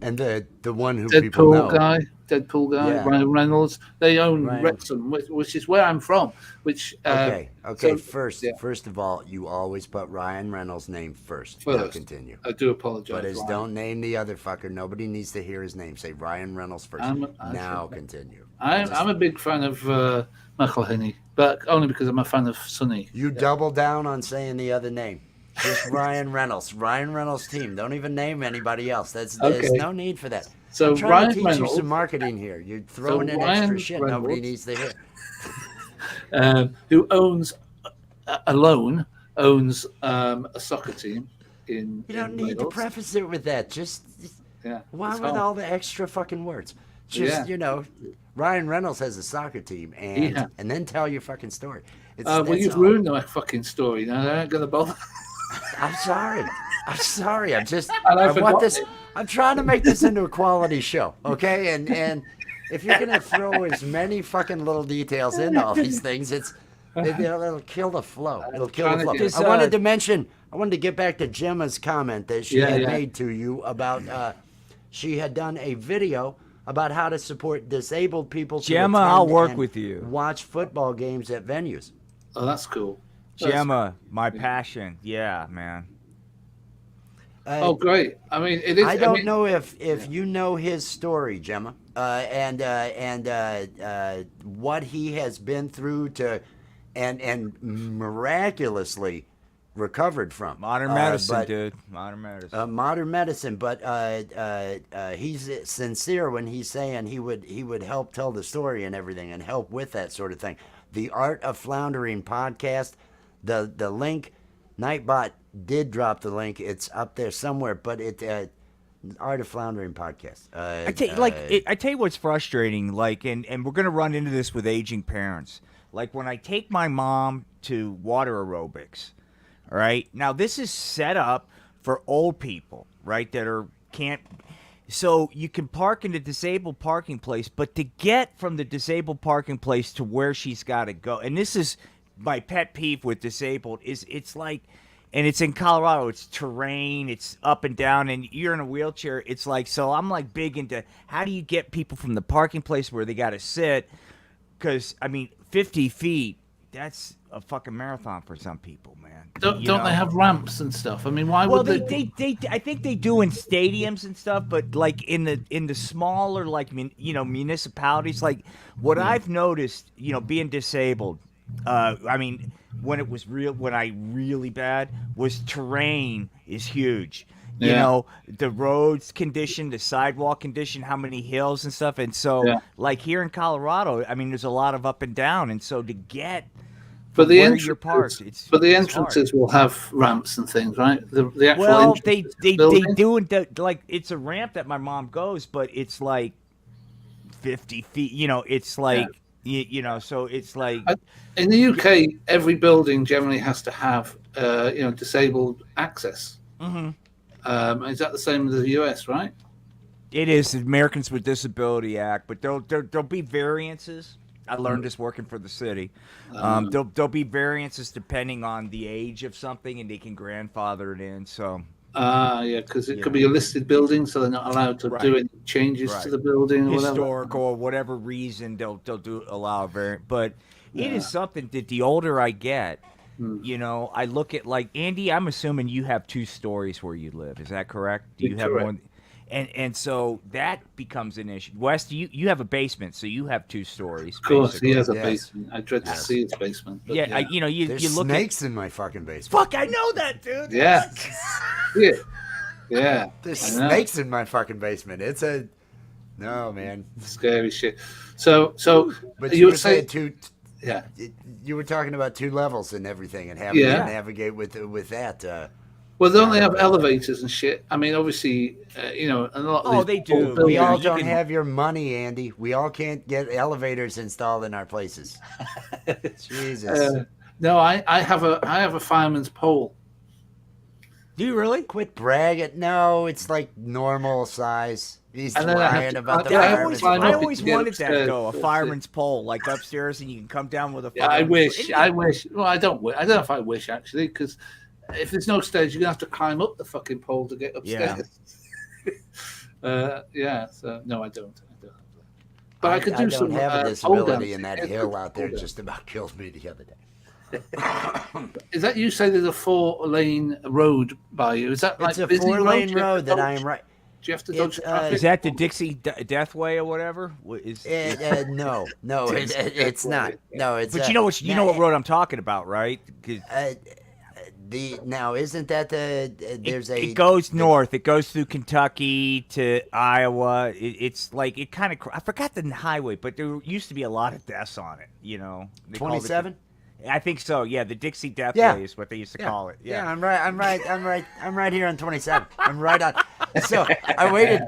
And the one who people know. Deadpool guy, Yeah. Ryan Reynolds. They own Ryan. Wrexham, which is where I'm from. Which Okay. so- First of all, you always put Ryan Reynolds' name first. Now First. continue. I do apologize. But Ryan. don't name the other fucker. Nobody needs to hear his name. Say Ryan Reynolds first. Now continue. I'm a big fan of McElhaney, but only because I'm a fan of Sonny. You double down on saying the other name. Just Ryan Reynolds. Ryan Reynolds' team. Don't even name anybody else. There's Okay. no need for that. So I'm trying Ryan to teach Reynolds, you some marketing here. You're throwing in Ryan extra shit nobody Reynolds- needs to hear. who owns alone owns a soccer team in. You don't in need to Wales. preface it with that. Just Yeah. why it's with hard. all the extra fucking words? Just Yeah. Ryan Reynolds has a soccer team, and Yeah. and then tell your fucking story. Well, That's you've all. ruined my fucking story. Now I ain't gonna bother. I'm sorry. I'm just. And I I want forgot this. it. I'm trying to make this into a quality show, okay? And if you're gonna throw as many fucking little details into all these things, it'll kill the flow. It'll kill the flow. Just, I wanted to mention. I wanted to get back to Gemma's comment that she Yeah, had yeah. made to you about. She had done a video about how to support disabled people. to Gemma, attend I'll work and with you. Watch football games at venues. Oh, that's cool. That's- Gemma, my passion. Yeah, man. Oh, great. I mean, it is. I don't mean, know if you know his story, Gemma, and what he has been through and miraculously recovered from. Modern medicine, but- dude. Modern medicine. modern medicine, but he's sincere when he's saying he would help tell the story and everything and help with that sort of thing. The Art of Floundering podcast, the link, Nightbot did drop the link. It's up there somewhere, but Art of Floundering podcast. I tell you what's frustrating, and we're gonna run into this with aging parents. Like when I take my mom to water aerobics, all right? Now this is set up for old people, right? Can't. So you can park in the disabled parking place, but to get from the disabled parking place to where she's got to go, and this is my pet peeve with disabled, is it's like, and it's in Colorado, it's terrain, it's up and down, and you're in a wheelchair. It's like, so I'm like big into how do you get people from the parking place where they got to sit? Because, I mean, 50 feet, that's a fucking marathon for some people, man. Don't You know? they have ramps and stuff? I mean, why Well, would they I think they do in stadiums and stuff, but like in the smaller municipalities, like what I've noticed, being disabled, I mean, when I really bad was terrain is huge. You Yeah, know, the roads condition, the sidewalk condition, how many hills and stuff. And so, yeah. like here in Colorado, I mean, there's a lot of up and down. And so to get But from the where you're entrances, parked, it's but the it's hard. entrances will have ramps and things, right? The actual Well, entrances to the they building. do like it's a ramp that my mom goes, but it's like 50 feet. You know, it's Yeah. like you know, so it's like I, in the UK, every building generally has to have, disabled access. mhm. Is that the same as the US, right? It is the Americans with Disability Act, but there'll be variances. I learned Mm. this working for the city. Uh, There'll be variances depending on the age of something, and they can grandfather it in. So yeah, because it you could know, be a listed building, so they're not allowed to do right, any changes to right, the building or whatever. historical or whatever reason they'll do allow a variant. But it Yeah. is something that the older I get, Mm. you know, I look at like Andy. I'm assuming you have two stories where you live. Is that correct? Do You're you have correct. more? And so that becomes an issue. Wes, you have a basement, so you have two stories Of course, he basically. has a Yes. basement. I dread to Yes. see his basement. But Yeah, yeah. you know, There's you look snakes in my fucking basement. Fuck, I know that, dude. Yeah. Yeah. Yeah. There's I know. snakes in my fucking basement. It's a no, man. Scary shit. So But you you were were saying saying, yeah, you were talking about two levels and everything, and having Yeah. to navigate with that. well, they only Yeah, have but- elevators and shit. I mean, obviously, a lot of Oh, these they do. old We Yeah, all buildings- you don't can- have your money, Andy. We all can't get elevators installed in our places. Jesus. No, I have a fireman's pole. Do you really? Quit bragging. No, it's like normal size. He's And then I have lying to- about the yeah, I have to fireman's climb I up pole. always to get wanted that upstairs. though, a That's fireman's pole, like upstairs, and you can come down with a. Yeah, I fireman's wish. pole. I wish. Well, I don't. I don't know if I wish actually, because if there's no stairs, you're gonna have to climb up the fucking pole to get upstairs. Yeah. So no, I don't. But I could do I some. don't have a pole disability, and dancing. that hill out there just about killed me the other day. Is that you say there's a 4-lane road by you? Is that like It's a busy 4-lane Do you have road to that I dodge- am right. Do you have to It's, dodge traffic? Is that the Dixie Death Way or whatever? Is No, it's not. No, it's. but you know what road I'm talking about, right? 'Cause Now isn't that there's it goes north. It goes through Kentucky to Iowa. It's like it kind of. I forgot the highway, but there used to be a lot of deaths on it. You know, They called it 27? I think so. Yeah, the Dixie Death Yeah. Way is what they used to call it. Yeah, Yeah. I'm right here on 27. I'm right on. So I waited.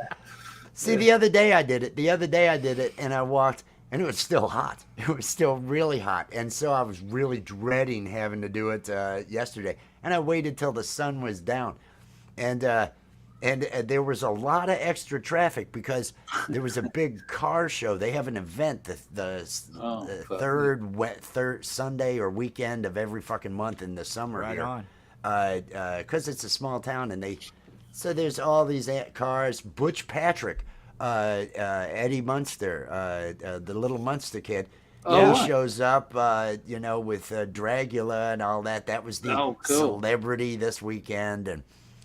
See, the other day I did it, and I walked, and it was still hot. It was still really hot, and so I was really dreading having to do it yesterday. And I waited till the sun was down, and there was a lot of extra traffic because there was a big car show. They have an event the fuck. third Sunday or weekend of every fucking month in the summer Right here. on. Because it's a small town, and so there's all these cars. Butch Patrick, Eddie Munster, the little Munster kid. Oh, He wow. shows up, with Dragula and all that. That was the Oh, cool. celebrity this weekend, and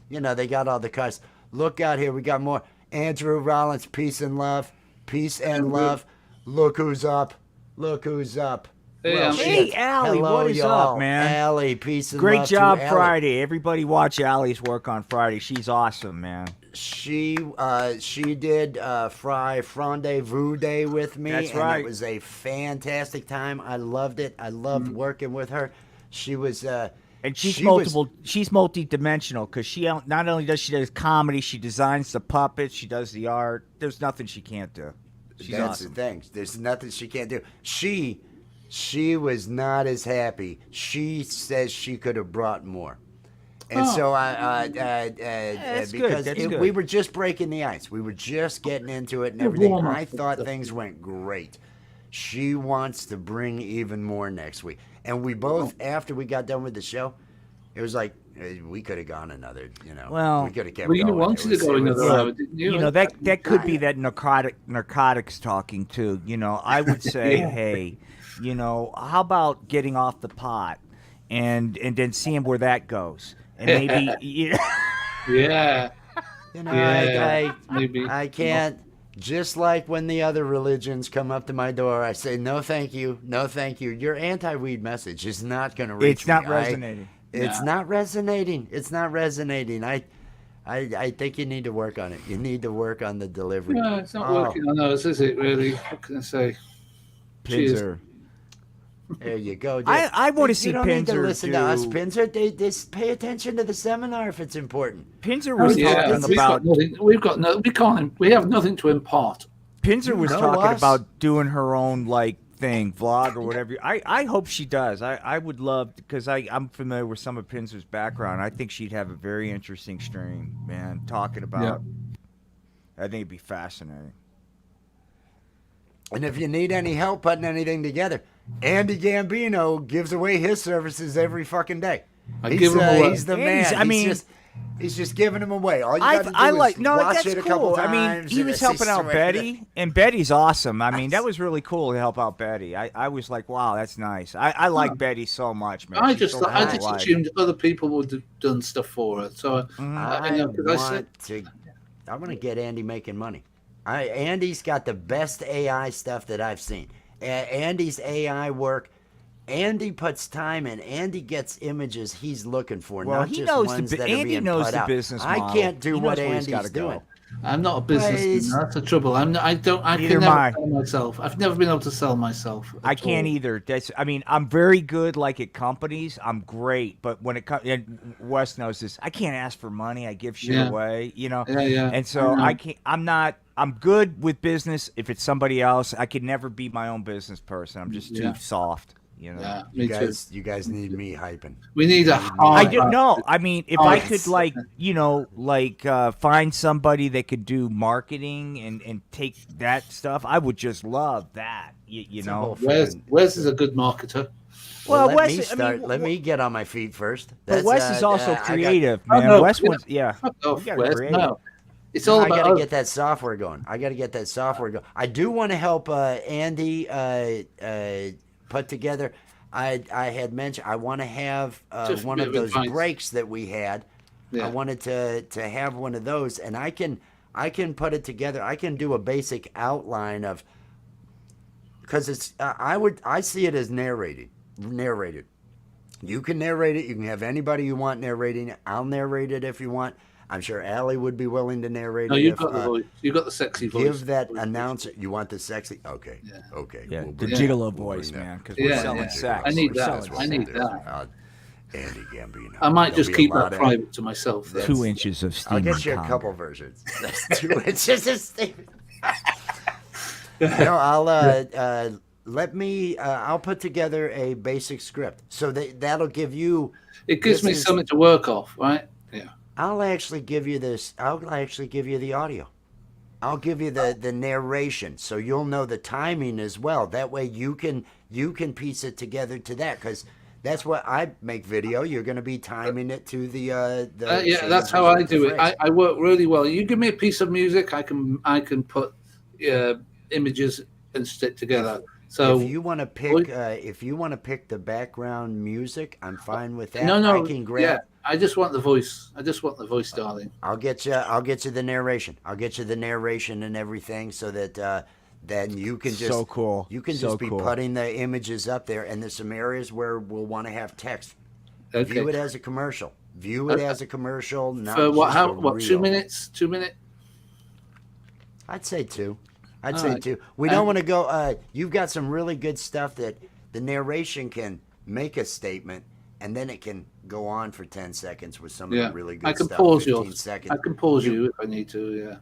they got all the cars. Look out here, we got more. Andrew Rollins, peace and love, peace and love. Look who's up. Look who's up. Hey, I'm- Hey, shit. Allie, Hello, what is y'all. up, man? Allie, peace and Great love job to Allie. Friday. Everybody watch Allie's work on Friday. She's awesome, man. She did Rendezvous Day with me. That's and right. It was a fantastic time. I loved it. I loved working with her. She was And she's she was- multiple. She's multi-dimensional because she not only does she does comedy, she designs the puppets, she does the art. There's nothing she can't do. She's That's awesome. the thing. There's nothing she can't do. She was not as happy. She says she could have brought more. And so that's good. because That's good. we were just breaking the ice. We were just getting into it and You're everything. warm up I and thought stuff. things went great. She wants to bring even more next week. And we both, after we got done with the show, it was like we could have gone another, Well- we could have kept Well, you going. wanted It to go was- another it was- hour, didn't you? You know that could be that narcotics talking too. I would say, hey, how about getting off the pot and then seeing where that goes, and maybe Yeah. You know, Yeah, maybe. I can't. Just like when the other religions come up to my door, I say, no, thank you. No, thank you. Your anti-weed message is not going to reach It's not me. resonating. It's not resonating. It's not resonating. I think you need to work on it. You need to work on the delivery. No, it's not working on us, is it? Really? What can I say? Cheers. Pinzer. There you go. I want to see You don't need to Pinzer listen to us, do. Pinzer. They pay attention to the seminar if it's important. Pinzer was Yeah, talking about. we have nothing to impart. Pinzer was know talking us. about doing her own thing, vlog or whatever. I hope she does. I would love, because I'm familiar with some of Pinzer's background. I think she'd have a very interesting stream, man. Talking about. I think it'd be fascinating. And if you need any help putting anything together, Andy Gambino gives away his services every fucking day. Give him away. He's the Andy's- man. He's just giving them away. All you got to do I is like no, watch that's it a couple cool. times. I mean, he and was it's helping out just- Betty, and Betty's awesome. I mean, that was really cool to help out Betty. I was like, wow, that's nice. I like Betty so much, man. I She's just so I just polite. assumed other people would have done stuff for her. So I I want to get Andy making money. Andy's got the best AI stuff that I've seen. Andy's AI work. Andy puts time in. Andy gets images he's looking for, Well, not he just knows ones the that are Andy being knows put the out. business I model. can't do He what knows where he's Andy's gotta go. doing. I'm not a Well, businessman. it's- That's the trouble. I Neither can am I. never sell myself. I've never been able to sell myself. I at can't all. either. I mean, I'm very good at companies. I'm great, but when it comes, and Wes knows this. I can't ask for money. I give shit Yeah. away, Yeah. And so I know. I can't. I'm not. I'm good with business. If it's somebody else, I could never be my own business person. I'm just too Yeah. soft, Yeah, You me too. guys, you guys need me hyping. We need a I hard. do no. I mean, if Oh, I yes. could, find somebody that could do marketing and take that stuff, I would just love that. You It's a know. whole Wes is a good marketer. Well, let Wes, me I start. mean, let me get on my feet first. But Wes is also I got- creative, Oh, man. no, Wes yeah. wants, yeah. Fuck off, You gotta Wes. create. No, it's all I about got to us. get that software going. I do want to help Andy put together. I had mentioned I want to have Just a one bit of of those advice. breaks that we had. Yeah. I wanted to have one of those, and I can put it together. I can do a basic outline of, because it's I see it as narrated. You can narrate it. You can have anybody you want narrating it. I'll narrate it if you want. I'm sure Allie would be willing to narrate No, it. you've if, got the voice. You've got the sexy voice. Give that announcer. You want the sexy? Okay. Yeah. Okay. Yeah, we'll the bring gigolo that. We'll voice, bring that. man, because Yeah, we're selling yeah. sex. I need We're that. selling I sex. need that. Andy Gambino. I might There'll just be a keep lot that of- private to myself. Then. 2 inches of steam. I'll get you a couple versions. That's 2 inches of steam. No, I'll put together a basic script. So that'll give you. It gives This me is- something to work off, right? Yeah. I'll actually give you this. I'll actually give you the audio. I'll give you the narration, so you'll know the timing as well. That way you can piece it together to that, because that's what I make video. You're going to be timing it to the Yeah, that's how I do it. I work really well. You give me a piece of music, I can put images and stick together. So if you want to pick the background music, I'm fine with that. no, I can grab. yeah. I just want the voice. Darling. I'll get you the narration. I'll get you the narration and everything, so that then you can just So cool. You can So just be cool. putting the images up there, and there's some areas where we'll want to have text. Okay. View it as a commercial. Not For what? just How? a What? reel. 2 minutes? 2 minutes? I'd say two. I'd All say right. two. We don't want to go. You've got some really good stuff that the narration can make a statement, and then it can go on for 10 seconds with some of Yeah. the really good I can stuff. pause 15 yours. seconds. I can pause you if I need to.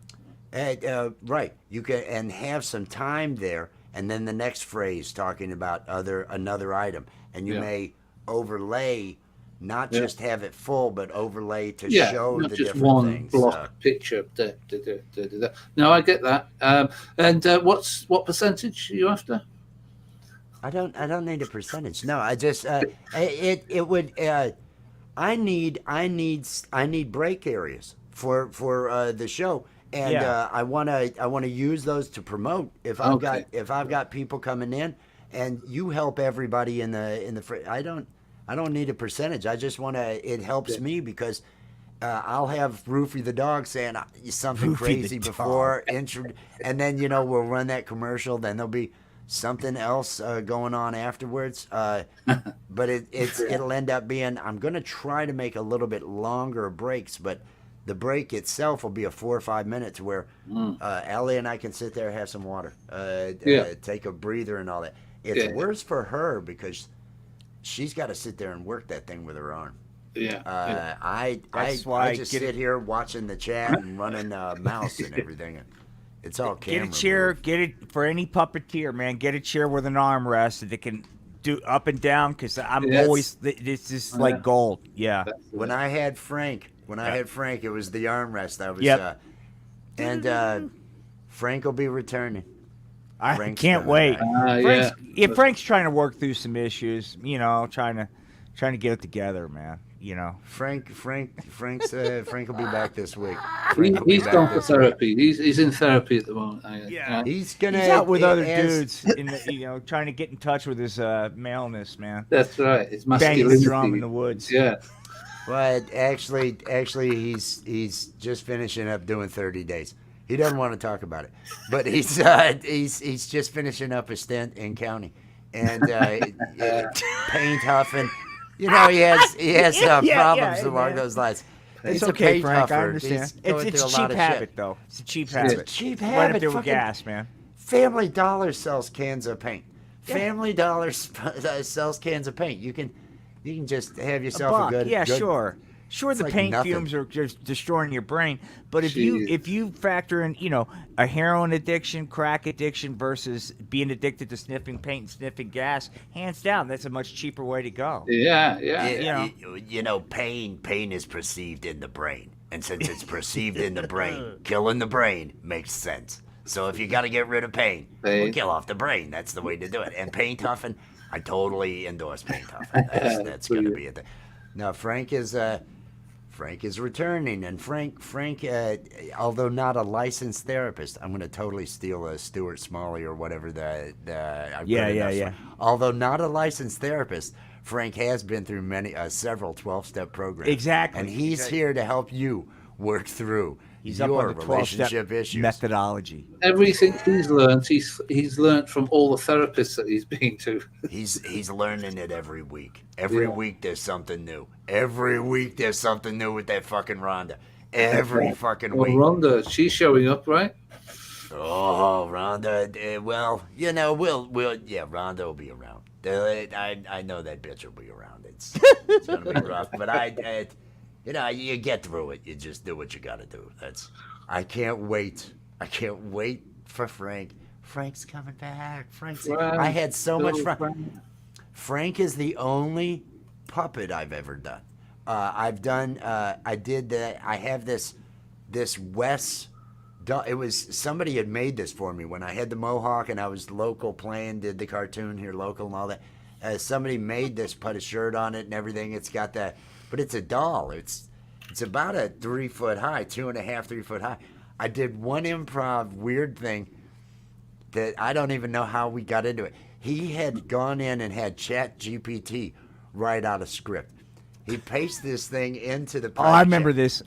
Yeah. Right. You can and have some time there, and then the next phrase talking about another item, and you Yeah. may overlay, not just have it full, but overlay to Yeah, show not the just different one things. block picture. No, I get that. And what percentage are you after? I don't need a percentage. No, I just it would. I need break areas for the show, and Yeah. I wanna use those to promote. If I've got people coming in, and you help everybody in the I don't need a percentage. I just wanna. It helps me because I'll have Roofy the dog saying something Roofy the crazy dog. before intro, and then we'll run that commercial. Then there'll be something else going on afterwards. But it'll end up being, I'm gonna try to make a little bit longer breaks, but the break itself will be a 4 or 5 minutes where Allie and I can sit there and have some water, take a breather and all that. It's worse for her because she's got to sit there and work that thing with her arm. I just sit here watching the chat and running mouse and everything. And it's all camera. Get a chair. move. Get it for any puppeteer, man. Get a chair with an armrest that can do up and down. Because I'm always this is like gold. Yeah. When I had Frank, it was the armrest. I was and Frank will be returning. I Frank's can't wait. back. Frank's trying to work through some issues. Trying to get it together, man. Frank's Frank will be back this week. He's gone for therapy. He's in therapy at the moment. He's out with other dudes, trying to get in touch with his maleness, man. That's right. It's Banging masculinity. the drum in the woods. Yeah. But actually, he's just finishing up doing 30 days. He doesn't want to talk about it, but he's just finishing up a stint in county, and paint huffing. He has problems along those lines. It's He's a okay, paint Frank. I huffer. understand. He's going It's through a a lot cheap of habit, shit. though. It's a cheap It's habit. a cheap Right habit. up there with Fucking gas, man. Family Dollar sells cans of paint. Family Dollar sells cans of paint. You can just have yourself a good. Yeah, good, sure. Sure, the like paint nothing. fumes are just destroying your brain. But if Jeez. you factor in, a heroin addiction, crack addiction versus being addicted to sniffing paint and sniffing gas, hands down, that's a much cheaper way to go. Yeah. Pain is perceived in the brain, and since it's perceived in the brain, killing the brain makes sense. So if you got to get rid of pain, we'll kill off the brain. That's the way to do it. And paint huffing, I totally endorse paint huffing. That's going to be it. Now Frank is returning, and Frank, although not a licensed therapist, I'm going to totally steal a Stuart Smalley or whatever Yeah. Although not a licensed therapist, Frank has been through several 12-step programs. Exactly. And he's here to help you work through He's up your on the 12-step relationship issues. methodology. Everything he's learned from all the therapists that he's been to. He's learning it every week. Every week there's something new. Every week there's something new with that fucking Rhonda. Every fucking Well, week. Rhonda, she's showing up, right? Oh, Rhonda. Rhonda will be around. I know that bitch will be around. It's gonna be rough, but you get through it. You just do what you gotta do. I can't wait. I can't wait for Frank. Frank's coming back. I had so much fun. Frank is the only puppet I've ever done. I did that. I have this Wes. It was somebody had made this for me when I had the mohawk and I was local playing, did the cartoon here local and all that. Somebody made this, put a shirt on it and everything. It's got that, but it's a doll. It's about a 3 foot high, 2.5, 3 foot high. I did one improv weird thing that I don't even know how we got into it. He had gone in and had Chat GPT write out a script. He pasted this thing into the. I remember this.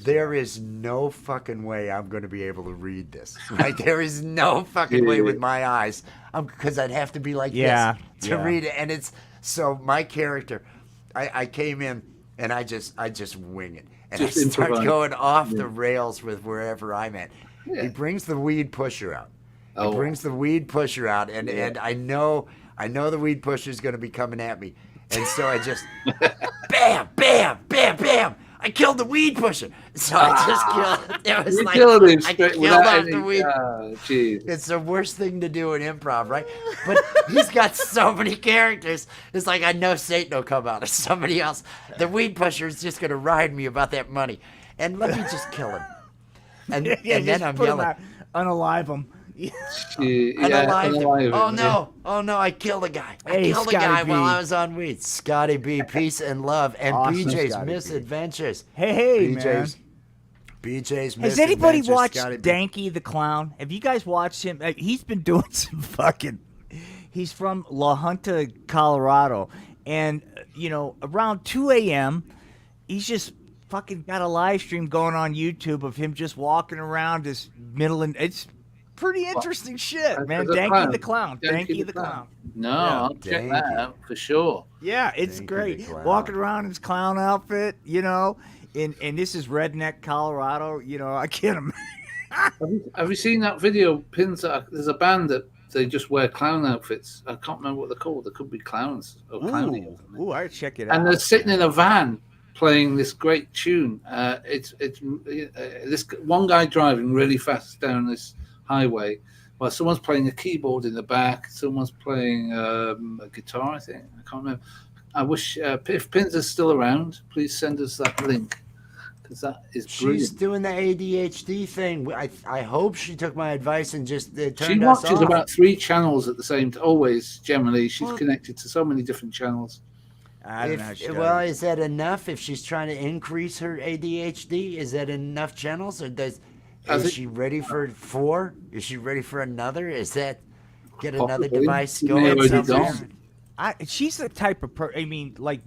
There is no fucking way I'm going to be able to read this. Right? There is no fucking way with my eyes. Because I'd have to be like this to read it. And it's so my character. I came in and I just wing it, and just I start going off the rails with wherever I'm at. He brings the weed pusher out. He brings the weed pusher out, and I know the weed pusher is going to be coming at me. And so I just, bam, bam, bam, bam. I killed the weed pusher. So I just killed. It was like killed him I killed off the weed. Geez. It's the worst thing to do in improv, right? But he's got so many characters. It's like I know Satan will come out as somebody else. The weed pusher is just going to ride me about that money, and let me just kill him. And then I'm yelling, unalive him. Unalive him. Oh no! I killed a guy. I killed a guy while I was on weed. Scotty B, peace and love, and Awesome, BJ's Scotty Misadventures. Hey, man. BJ's Misadventures. Has anybody watched Scotty B. Danky the Clown? Have you guys watched him? He's been doing some fucking. He's from La Junta, Colorado, and around 2 a.m. he's just fucking got a live stream going on YouTube of him just walking around his middle, and it's pretty interesting shit, man. As a Danky the Clown. Danky Danky the Clown. No, Yeah. I'll check that Danky. out for sure. Yeah, it's Danky the great. Clown. Walking around in his clown outfit, you know. And this is redneck Colorado, you know. I can't imagine. Have you seen that video? There's a band that they just wear clown outfits. I can't remember what they're called. They could be clowns or clowning. or something. Ooh, I check it out. And they're sitting in a van playing this great tune. It's this one guy driving really fast down this highway, while someone's playing a keyboard in the back. Someone's playing a guitar. I think I can't remember. I wish if Pins is still around, please send us that link because that is brilliant. She's doing the ADHD thing. I hope she took my advice and just turned She us watches off. about 3 channels at the same time. Always, generally, she's Well- connected to so many different channels. I don't know how she does Well, it. is that enough? If she's trying to increase her ADHD, is that enough channels, or is think- she ready for 4? Is she ready for another? Is that get another Possibly. device She may going already somewhere? done. She's the type of I mean, like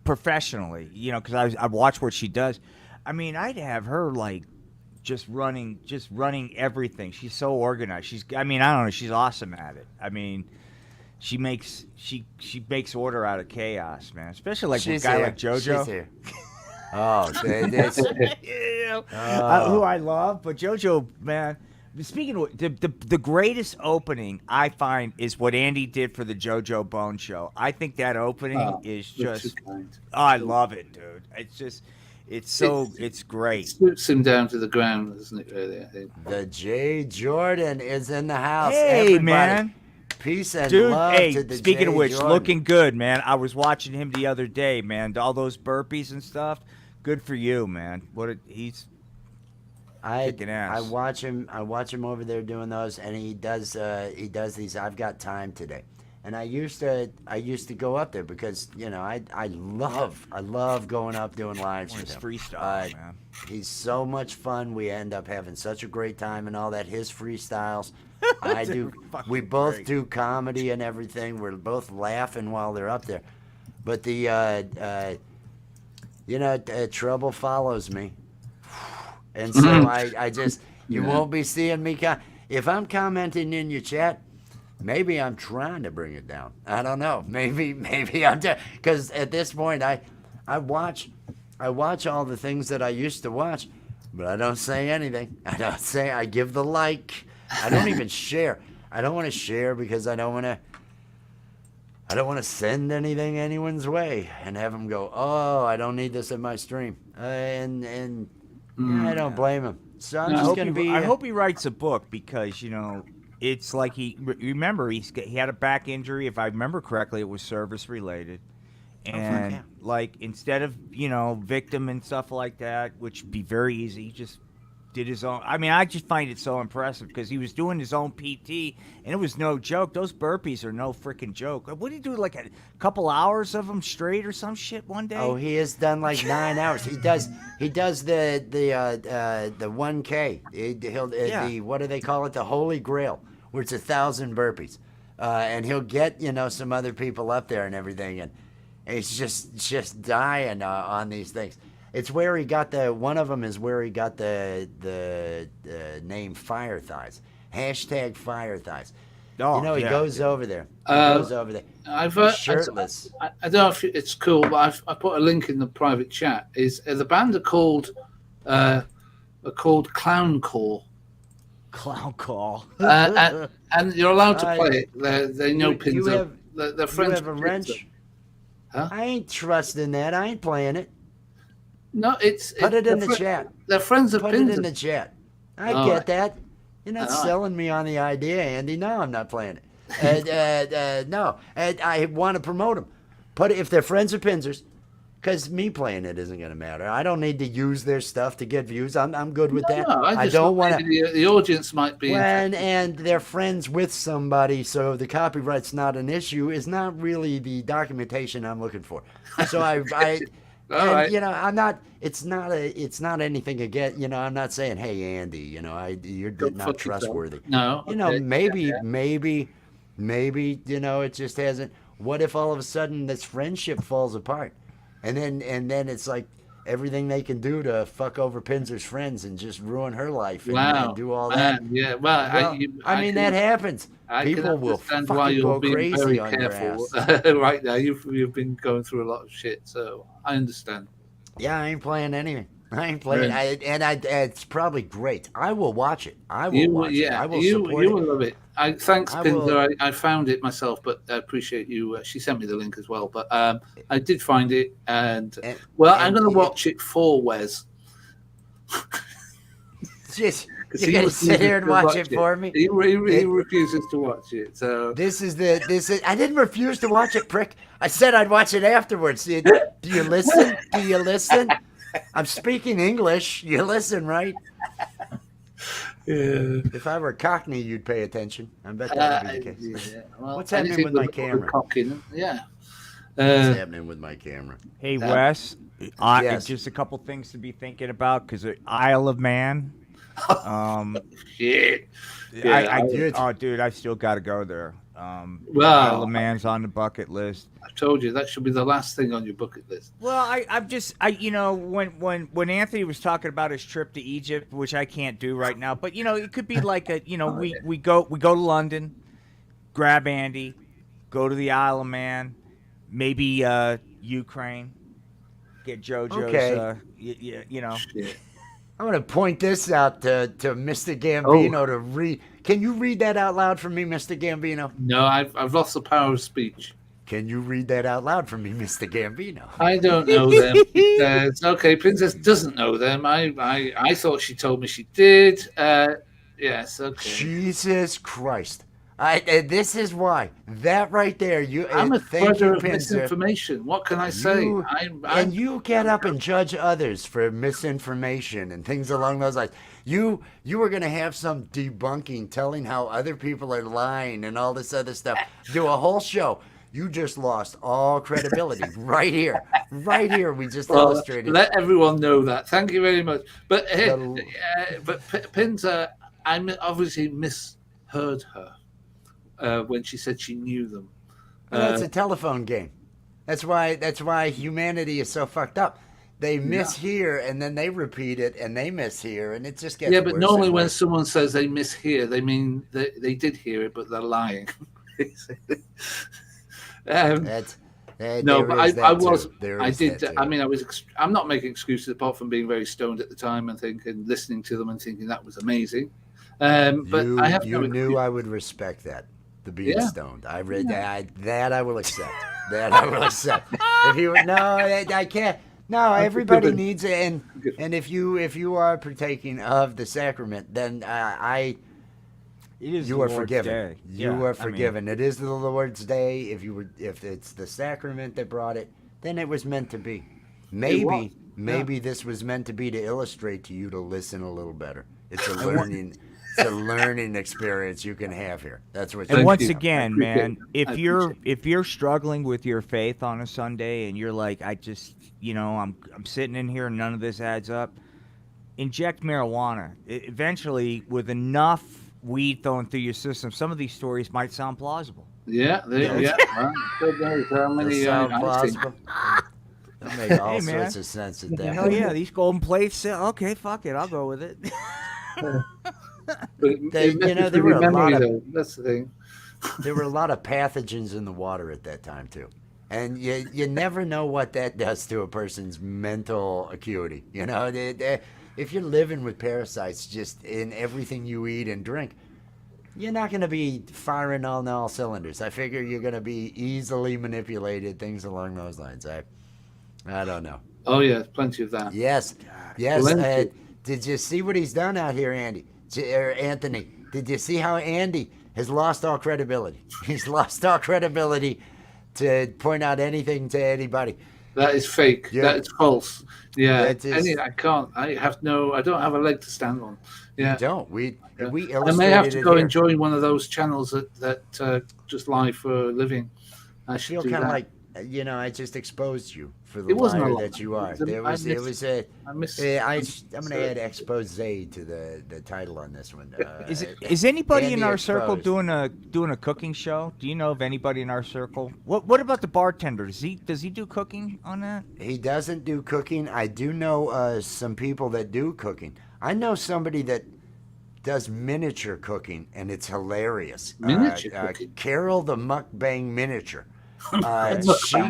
professionally, you know, because I watch what she does. I mean, I'd have her like just running everything. She's so organized. I mean, I don't know. She's awesome at it. I mean, she makes order out of chaos, man. Especially like She's a guy here. like JoJo. She's here. Oh, that's Who I love, but JoJo, man. Speaking of the greatest opening I find is what Andy did for the JoJo Bone Show. I think that opening is You're just, too kind. I love it, dude. It's just, it's It great. suits him down to the ground, doesn't it? Really, I think. the J Jordan is in the house. Hey, Everybody, man. peace and Dude, love hey, to the speaking J of which, Jordan. looking good, man. I was watching him the other day, man. All those burpees and stuff. Good for you, man. He's kicking ass. I watch him over there doing those, and he does these. I've got time today, and I used to go up there because I love going up doing lives His with him. freestyle, man. He's so much fun. We end up having such a great time and all that. His freestyles. I do. fucking We both great. do comedy and everything. We're both laughing while they're up there, but the trouble follows me. And so I just, you won't be seeing me. If I'm commenting in your chat, maybe I'm trying to bring it down. I don't know. Maybe I'm because at this point I watch all the things that I used to watch, but I don't say anything. I give the like. I don't even share. I don't want to share because I don't want to send anything anyone's way and have them go, oh, I don't need this in my stream. I don't blame him. So I'm just going to be. I hope he writes a book because it's like remember he had a back injury. If I remember correctly, it was service related, and yeah. like instead of victim and stuff like that, which would be very easy, he just did his own. I mean, I just find it so impressive because he was doing his own PT, and it was no joke. Those burpees are no freaking joke. What did he do? Like a couple hours of them straight or some shit one day? Oh, he has done like 9 hours. He does the 1K. He'll the what do they call it? The Holy Grail, where it's 1,000 burpees, and he'll get some other people up there and everything, and he's just dying on these things. It's where he got one of them is where he got the name Fire Thighs. Hashtag Fire Thighs. Oh, He yeah. goes over there. He's I've shirtless. I don't know if it's cool, but I put a link in the private chat. The band are called Clown Core, Clown call. and you're allowed to play it. They know You Pins. have- They're You friends. have a with wrench? Pins. Huh? I ain't trusting that. I ain't playing it. No, Put it in the they're chat. They're friends of Put Pins. it in the chat. I All get right. that. You're not All right. selling me on the idea, Andy. No, I'm not playing it. No, I want to promote them. If they're friends of Pinzers, because me playing it isn't going to matter. I don't need to use their stuff to get views. I'm good with that. No, I just don't thought want to. maybe the audience might be. And they're friends with somebody, so the copyright's not an issue. Is not really the documentation I'm looking for. So All and, right. I'm not. It's not anything against. I'm not saying, hey, Andy. You're Go not fuck trustworthy. yourself. No. okay. Maybe. It just hasn't. What if all of a sudden this friendship falls apart, and then it's like everything they can do to fuck over Pinzer's friends and just ruin her life and Wow, do all that. man, yeah. Well, Well, I mean, that happens. I can People will understand why fucking you're go being crazy very on your careful ass. right now. You've been going through a lot of shit, so I understand. Yeah, I ain't playing anything. I ain't playing. It's probably great. I will watch it. I will watch it. I will support you it. will love it. Thanks, I Pinzer. will. I found it myself, but I appreciate you. She sent me the link as well, but I did find it, and And, well, I'm and going to it, watch it for Wes just because you're he gonna sit refuses here and to watch watch it it. for me. He It, refuses to watch it. So this is the this is. I didn't refuse to watch it, prick. I said I'd watch it afterwards. Do you listen? Do you listen? I'm speaking English. You listen, right? yeah. If I were Cockney, you'd pay attention. I bet that would be the case. Yeah. Well, What's happening anything with my with camera? cocking, yeah. What's happening with my camera? Hey, Yeah. Wes, Yes. just a couple things to be thinking about because Isle of Man. Um, Shit. oh, dude, I still got to go there. Isle Well, of Man's on the bucket list. I've told you that should be the last thing on your bucket list. Well, when Anthony was talking about his trip to Egypt, which I can't do right now, but it could be like we go to London, grab Andy, go to the Isle of Man, maybe Ukraine, get JoJo's. Okay. Shit. I'm going to point this out to Mr. Gambino to read. Can you read that out loud for me, Mr. Gambino? No, I've lost the power of speech. Can you read that out loud for me, Mr. Gambino? I don't know them. It's okay, Princess doesn't know them. I thought she told me she did. Yes, okay. Jesus Christ. This is why. That right there. I'm a thank spreader you, of Pinzer. misinformation. What can I say? And you get up and judge others for misinformation and things along those lines. You were going to have some debunking, telling how other people are lying and all this other stuff. Do a whole show. You just lost all credibility right here. Right here, we just illustrated. Let everyone know that. Thank you very much. But Pinzer, I obviously misheard her when she said she knew them. That's a telephone game. That's why humanity is so fucked up. They mishear and then they repeat it and they mishear and it just gets but worse normally and when worse. someone says they mishear, they mean they did hear it, but they're lying. No, but I did. I mean, I'm not making excuses apart from being very stoned at the time and listening to them and thinking that was amazing. But I have you knew I would respect that. The being stoned. I read that I will accept. That I will accept. If you I can't. No, everybody needs it, and if you are partaking of the sacrament, then you are forgiven. You are forgiven. It is the Lord's Day. If it's the sacrament that brought it, then it was meant to be. Maybe this was meant to be to illustrate to you to listen a little better. It's a learning. It's a learning experience you can have here. That's what. And once again, man, if you're struggling with your faith on a Sunday and you're like, I'm sitting in here and none of this adds up, inject marijuana. Eventually, with enough weed thrown through your system, some of these stories might sound plausible. Yeah. Well, how many sound plausible. That makes all sorts of sense at that. Hell yeah, these golden plates. Okay, fuck it, I'll go with it. But there were a lot of. That's the thing. There were a lot of pathogens in the water at that time too, and you never know what that does to a person's mental acuity. If you're living with parasites just in everything you eat and drink, you're not going to be firing on all cylinders. I figure you're going to be easily manipulated, things along those lines. I don't know. Oh yeah, plenty of that. Yes. Did you see what he's done out here, Anthony? Did you see how Andy has lost all credibility? He's lost all credibility to point out anything to anybody. That is fake. Yeah. That is false. Yeah. I can't. I don't have a leg to stand on. Yeah. You don't. We illustrated I may have to go here. and join one of those channels that just live for a living. I I should feel do kind of that. like I just exposed you for the It wasn't a liar lie. that you are. I It was a. missed. I'm going to add expose to the title on this one. Is anybody in Andy our circle exposed. doing a cooking show? Do you know of anybody in our circle? What about the bartender? Does he do cooking on that? He doesn't do cooking. I do know some people that do cooking. I know somebody that does miniature cooking, and it's hilarious. Miniature cooking? Carol the Mukbang Miniature. She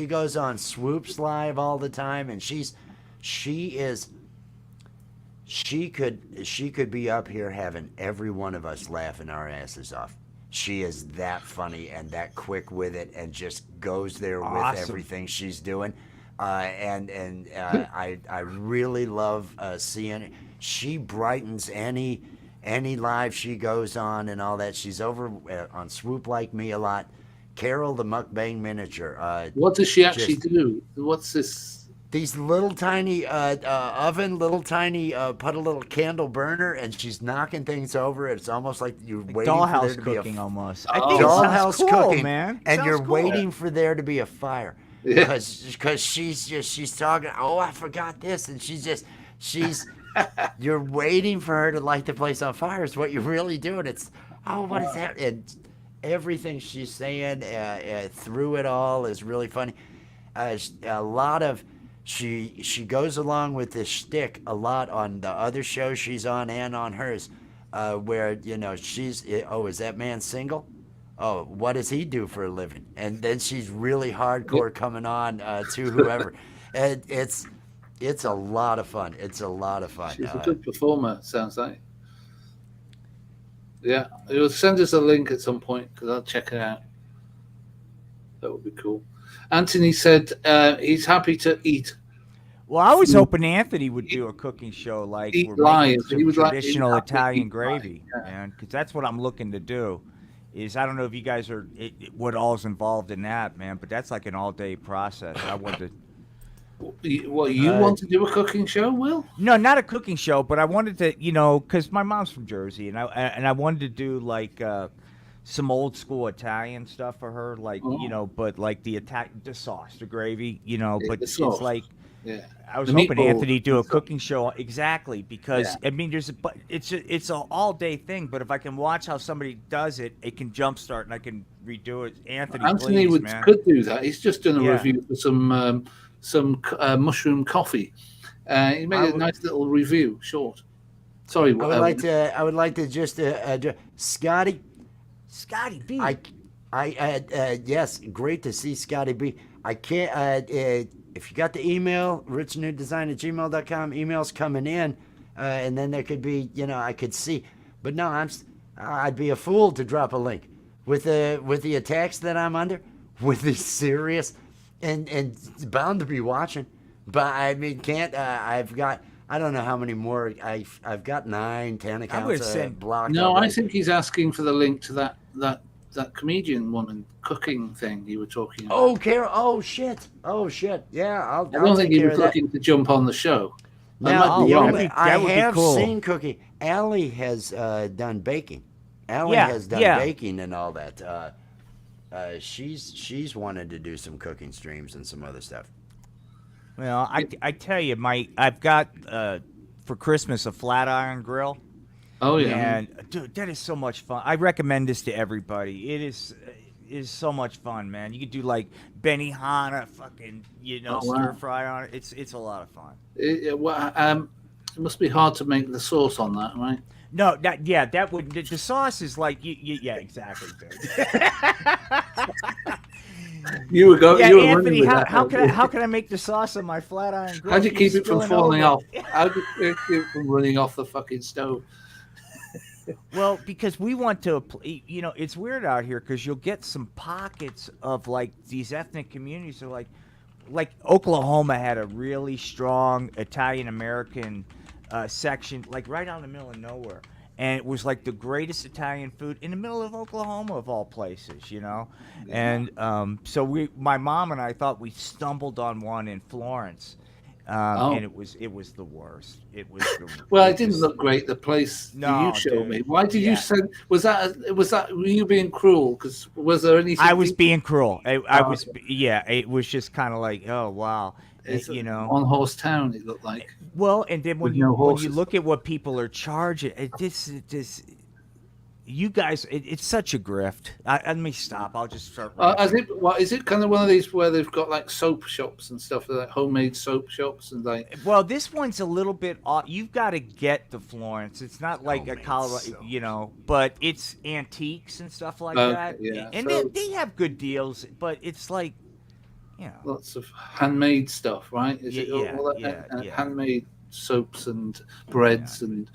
goes on Swoops Live all the time, and she is she could be up here having every one of us laughing our asses off. She is that funny and that quick with it, and just goes there with Awesome. everything she's doing. I really love seeing it. She brightens any live she goes on and all that. She's over on Swoop Like Me a lot. Carol the Mukbang Miniature. What does she actually just- do? What's this? These little tiny oven, little tiny put a little candle burner, and she's knocking things over. It's almost like you're waiting for there Dollhouse to be cooking a almost. Oh. I think it sounds dollhouse cool, cooking, man. and Sounds you're cool. waiting for there to be a fire Yeah. because she's talking. Oh, I forgot this, and she's you're waiting for her to light the place on fire. Is what you're really doing. It's what is that? And everything she's saying through it all is really funny. A lot of she goes along with this shtick a lot on the other shows she's on and on hers, where she's is that man single? Oh, what does he do for a living? And then she's really hardcore coming on to whoever, and it's a lot of fun. It's a lot of fun. She's a good performer. Sounds like. Yeah, you'll send us a link at some point because I'll check it out. That would be cool. Anthony said he's happy to eat. Well, I was hoping Anthony would do a cooking show like Eat we're live. making some He would like to eat traditional live. Italian Eat gravy, live, yeah. man, because that's what I'm looking to do. I don't know if you guys are what all's involved in that, man, but that's like an all-day process. I want to. What you want to do a cooking show, Will? No, not a cooking show, but I wanted to, because my mom's from Jersey, and I wanted to do like some old school Italian stuff for her, like but like the sauce, the gravy, but the it's sauce. like. Yeah. I was The hoping meatball. Anthony do a cooking show exactly because Yeah. I mean it's an all day thing, but if I can watch how somebody does it, it can jumpstart and I can redo it. Anthony, please, man. could do that. He's just done a Yeah. review for some mushroom coffee. He made a nice little review, short. Sorry, I would like to just Scotty. Scotty B. Yes, great to see Scotty B. I can't. If you got the email, richnewdesign@gmail.com, emails coming in, and then there could be, I could see. But no, I'd be a fool to drop a link with the attacks that I'm under, with the serious, and bound to be watching. But I mean, can't. I don't know how many more. I've got 9, 10 accounts blocked. No, already. I think he's asking for the link to that comedian woman cooking thing you were talking about. Oh, Carol. Oh shit. Yeah, I'll I don't think take he care was of that. looking to jump on the show. I Now, might be the wrong. only, that I would be have cool. seen cooking. Allie has done baking. Allie Yeah, has done yeah. baking and all that. She's wanted to do some cooking streams and some other stuff. Well, I tell you, I've got for Christmas a flat iron grill. Oh yeah. And dude, that is so much fun. I recommend this to everybody. It is so much fun, man. You could do like Benihana, fucking wow. stir fry on it. It's a lot of fun. It must be hard to make the sauce on that, right? No, that would the sauce is like yeah, exactly, dude. You were going. Yeah, you were running Anthony, with how that. can I make the sauce on my flat iron grill? How do you keep Keeps it from spilling falling over? off? How do you keep it from running off the fucking stove? Well, because we want to, it's weird out here because you'll get some pockets of like these ethnic communities. Are like Oklahoma had a really strong Italian American section, like right out in the middle of nowhere, and it was like the greatest Italian food in the middle of Oklahoma of all places, And so my mom and I thought we stumbled on one in Florence. Oh. and it was the worst. It was the Well, it it didn't was- look great. The place No, you showed me. dude. Why did you Yeah. send? Was that? Were you being cruel? Because was there anything? I was being cruel. I Oh, was, yeah. It was just kind of like, oh wow, It's you know. one horse town. It looked like Well, and then with no when you horses. look at what people are charging, you guys, it's such a grift. Let me stop. I'll just start. Is it kind of one of these where they've got like soap shops and stuff, like homemade soap shops and like? Well, this one's a little bit off. You've got to get to Florence. It's not like a Homemade Colorado, soap. but it's antiques and stuff like Okay, that. yeah. And So- they have good deals, but it's like, Lots of handmade stuff, right? Is Yeah, it all that yeah. handmade soaps and breads and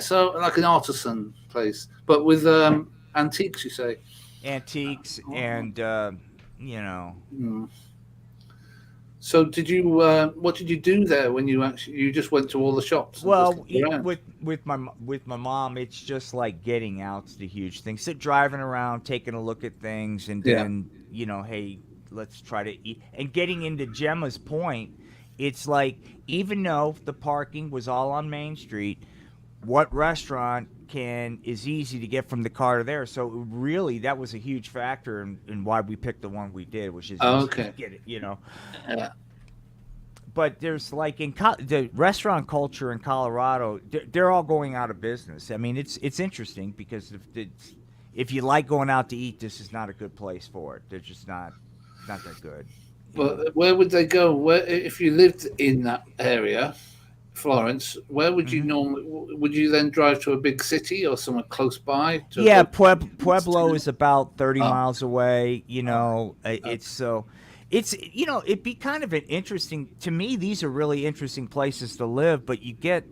so like an artisan place, but with antiques, you say? antiques and Mm. So did you? What did you do there when you just went to all the shops? And well, just looked around? with my mom, it's just like getting out's the huge thing. So driving around, taking a look at things, and Yeah. then hey, let's try to eat. And getting into Gemma's point, it's like even though the parking was all on Main Street, what restaurant is easy to get from the car to there? So really, that was a huge factor in why we picked the one we did, which is easy to get it, Yeah. But there's like the restaurant culture in Colorado, they're all going out of business. I mean, it's interesting because if you like going out to eat, this is not a good place for it. They're just not that good. Well, where would they go? Where if you lived in that area, Florence? Where would you normally? Would you then drive to a big city or somewhere close by? Yeah, Pueblo is about 30 Oh. miles away. It'd be kind of an interesting to me. These are really interesting places to live, but you get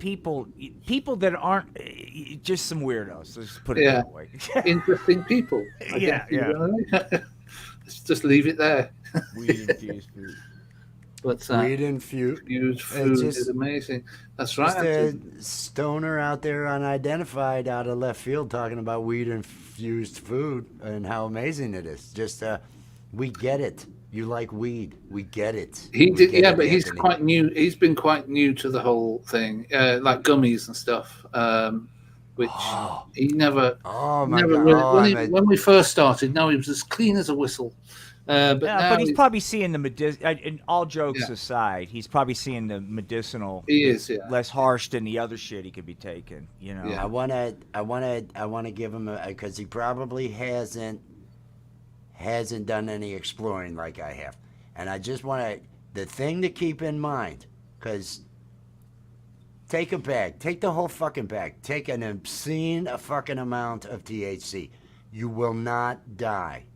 people that aren't just some weirdos. Let's put it that way. Interesting people. I Yeah, guess. Let's just leave it there. Weed infused food. But Weed infused. huge food is amazing. That's right. Just a stoner out there unidentified out of left field talking about weed infused food and how amazing it is. Just we get it. You like weed. We get it. He We did, get yeah, it, but he's Anthony. quite new. He's been quite new to the whole thing, like gummies and stuff, which he never. Oh my never god! really, when we first started, no, he was as clean as a whistle. But now But he's probably seeing the and all jokes Yeah. aside, he's probably seeing the medicinal. he is, yeah. Less harsh than the other shit he could be taking. Yeah. I wanna give him because he probably hasn't done any exploring like I have, and I just want the thing to keep in mind, because take a bag, take the whole fucking bag, take an obscene fucking amount of THC, you will not die.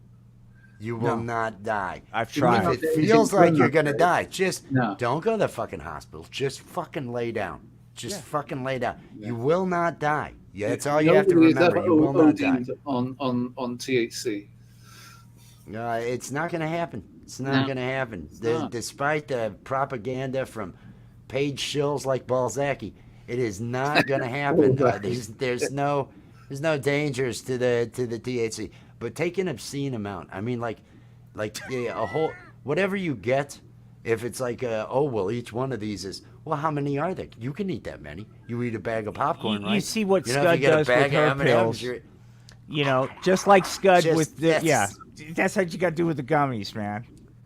You will not die. I've If tried. it feels like you're gonna die, just No. don't go to the fucking hospital. Just fucking lay down. Just Yeah. fucking lay down. You will not die. Yeah, that's all you have to Nobody has remember. ever You will not die. OD'd on THC. It's not gonna happen. It's not No. gonna happen. not. Despite the propaganda from paid shills like Balzacki, it is not gonna happen. There's no dangers to the THC. But take an obscene amount. I mean, like a whole whatever you get. If it's like each one of these is how many are there? You can eat that many. You eat a bag of popcorn, You right? see what if Scud you get a does bag with of her M&Ms, pills. Just like Scud Just- with the that's- That's what you got to do with the gummies, man.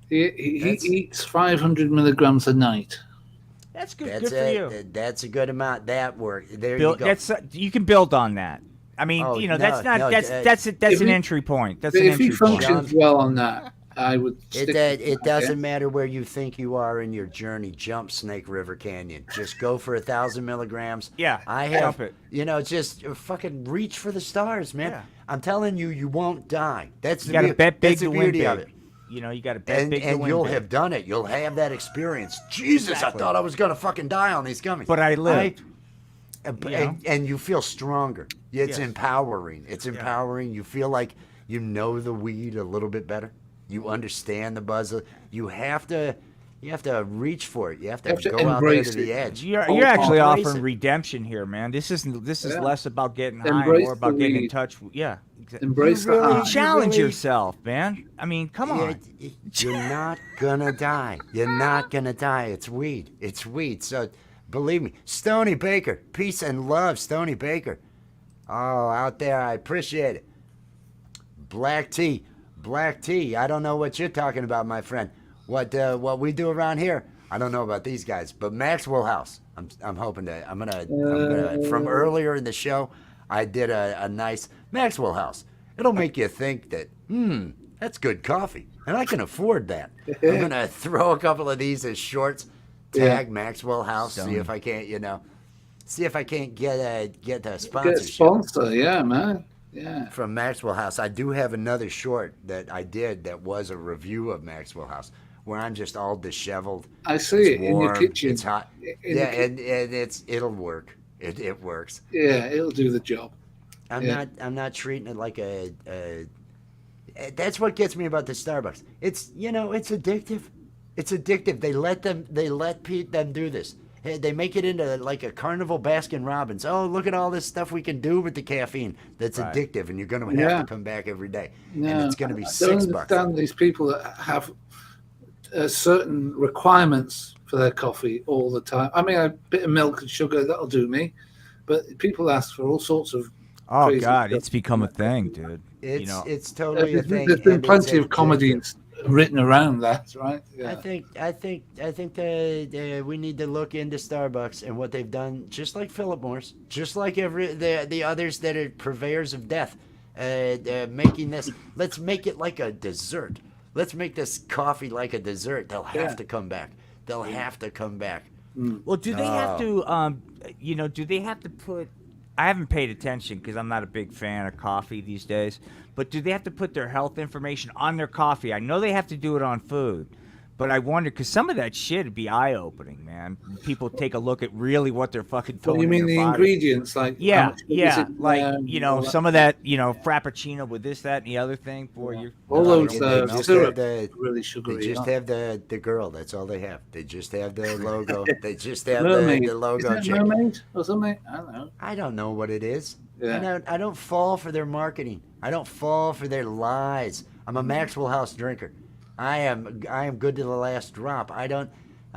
He That's- eats 500 milligrams a night. That's good. That's Good for you. it. That's a good amount. That work. There Build, you go. you can build on that. I mean, Oh, that's no, not no, that's if an he- entry point. That's But an if he entry point. functions well on that, I would. Stick It doesn't matter where you think you are in your journey. Jump Snake River Canyon. Just go for 1,000 milligrams. Yeah, I have. jump it. Just fucking reach for the stars, man. Yeah. I'm telling you, you won't die. That's You the got to bet big that's the to win beauty big. of it. You got to bet big to And win you'll big. have done it. You'll have that experience. Jesus, Exactly. I thought I was gonna fucking die on these gummies. But I lived. And you feel stronger. It's Yes. empowering. It's empowering. You feel like you know the weed a little bit better. You understand the buzz. You have to You have to reach for it. You have to You have to go out there embrace to the it. edge. You're actually Embrace offering it. redemption here, man. This is Yeah. less about getting high and Embrace more the about getting in weed. touch. Yeah, Embrace the really- high. challenge really- yourself, man. I mean, come on. You're not gonna die. You're not gonna die. It's weed. It's weed. So believe me, Stony Baker, peace and love, Stony Baker. Oh, out there, I appreciate it. Black tea, black tea. I don't know what you're talking about, my friend. What we do around here, I don't know about these guys, but Maxwell House. I'm hoping to. I'm gonna. From earlier in the show, I did a nice Maxwell House. It'll make you think that, that's good coffee, and I can afford that. I'm gonna throw a couple of these as shorts. Tag Maxwell House. See if I can't, see if I can't get a Get a sponsorship sponsor, yeah, man. Yeah. from Maxwell House. I do have another short that I did that was a review of Maxwell House, where I'm just all disheveled. I see It's it in your warm, kitchen. It's hot. In the Yeah, ki- and it'll work. It works. Yeah, it'll do the job. I'm not treating it like a. That's what gets me about the Starbucks. It's it's addictive. It's addictive. They let them do this. Hey, they make it into like a carnival Baskin Robbins. Oh, look at all this stuff we can do with the caffeine. That's Right. addictive, and you're going to have to come back every day. No, And it's going to be I $6. don't understand these people that have certain requirements for their coffee all the time. I mean, a bit of milk and sugar, that'll do me. But people ask for all sorts of Oh crazy God, stuff. it's become a thing, dude. It's totally a thing. There's been and it's plenty of addictive. comedies written around that, right? Yeah. I think we need to look into Starbucks and what they've done, just like Philip Morris, just like the others that are purveyors of death, making this. Let's make it like a dessert. Let's make this coffee like a dessert. They'll have to come back. They'll have to come back. Well, do they have to? Do they have to put? I haven't paid attention because I'm not a big fan of coffee these days. But do they have to put their health information on their coffee? I know they have to do it on food, but I wonder because some of that shit would be eye-opening, man. People take a look at really what they're fucking What throwing do you mean in the their body. ingredients? Like how Yeah, much sugar is yeah, in like there, all that? some of that, frappuccino with this, that, and the other thing. Boy, you All No, those and they just syrup have really sugary. They just aren't have the girl. That's all they have. They just have the logo. They just have mermaid. the logo Isn't it chick. mermaid or something? I don't know. I don't know what it is. Yeah. I don't fall for their marketing. I don't fall for their lies. I'm a Maxwell House drinker. I am good to the last drop. I'm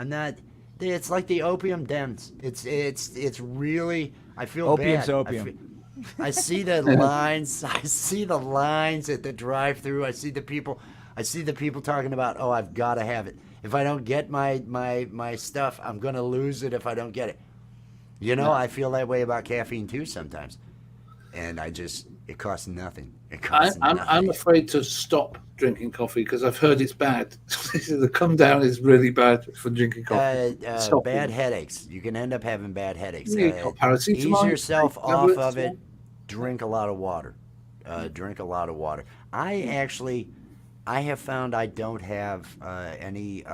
not. It's like the opium dens. It's really. I feel Opium's bad. opium. I see the lines. I see the lines at the drive-through. I see the people. I see the people talking about, oh, I've got to have it. If I don't get my stuff, I'm gonna lose it if I don't get it. I feel that way about caffeine too sometimes. And it costs nothing. It costs I'm nothing. afraid to stop drinking coffee because I've heard it's bad. The come down is really bad for drinking coffee. Stop Bad it. headaches. You can end up having bad headaches. Yeah, you got paracetamol, Ease yourself take off tablets, of it. yeah. Drink a lot of water. Drink a lot of water. I have found I don't have any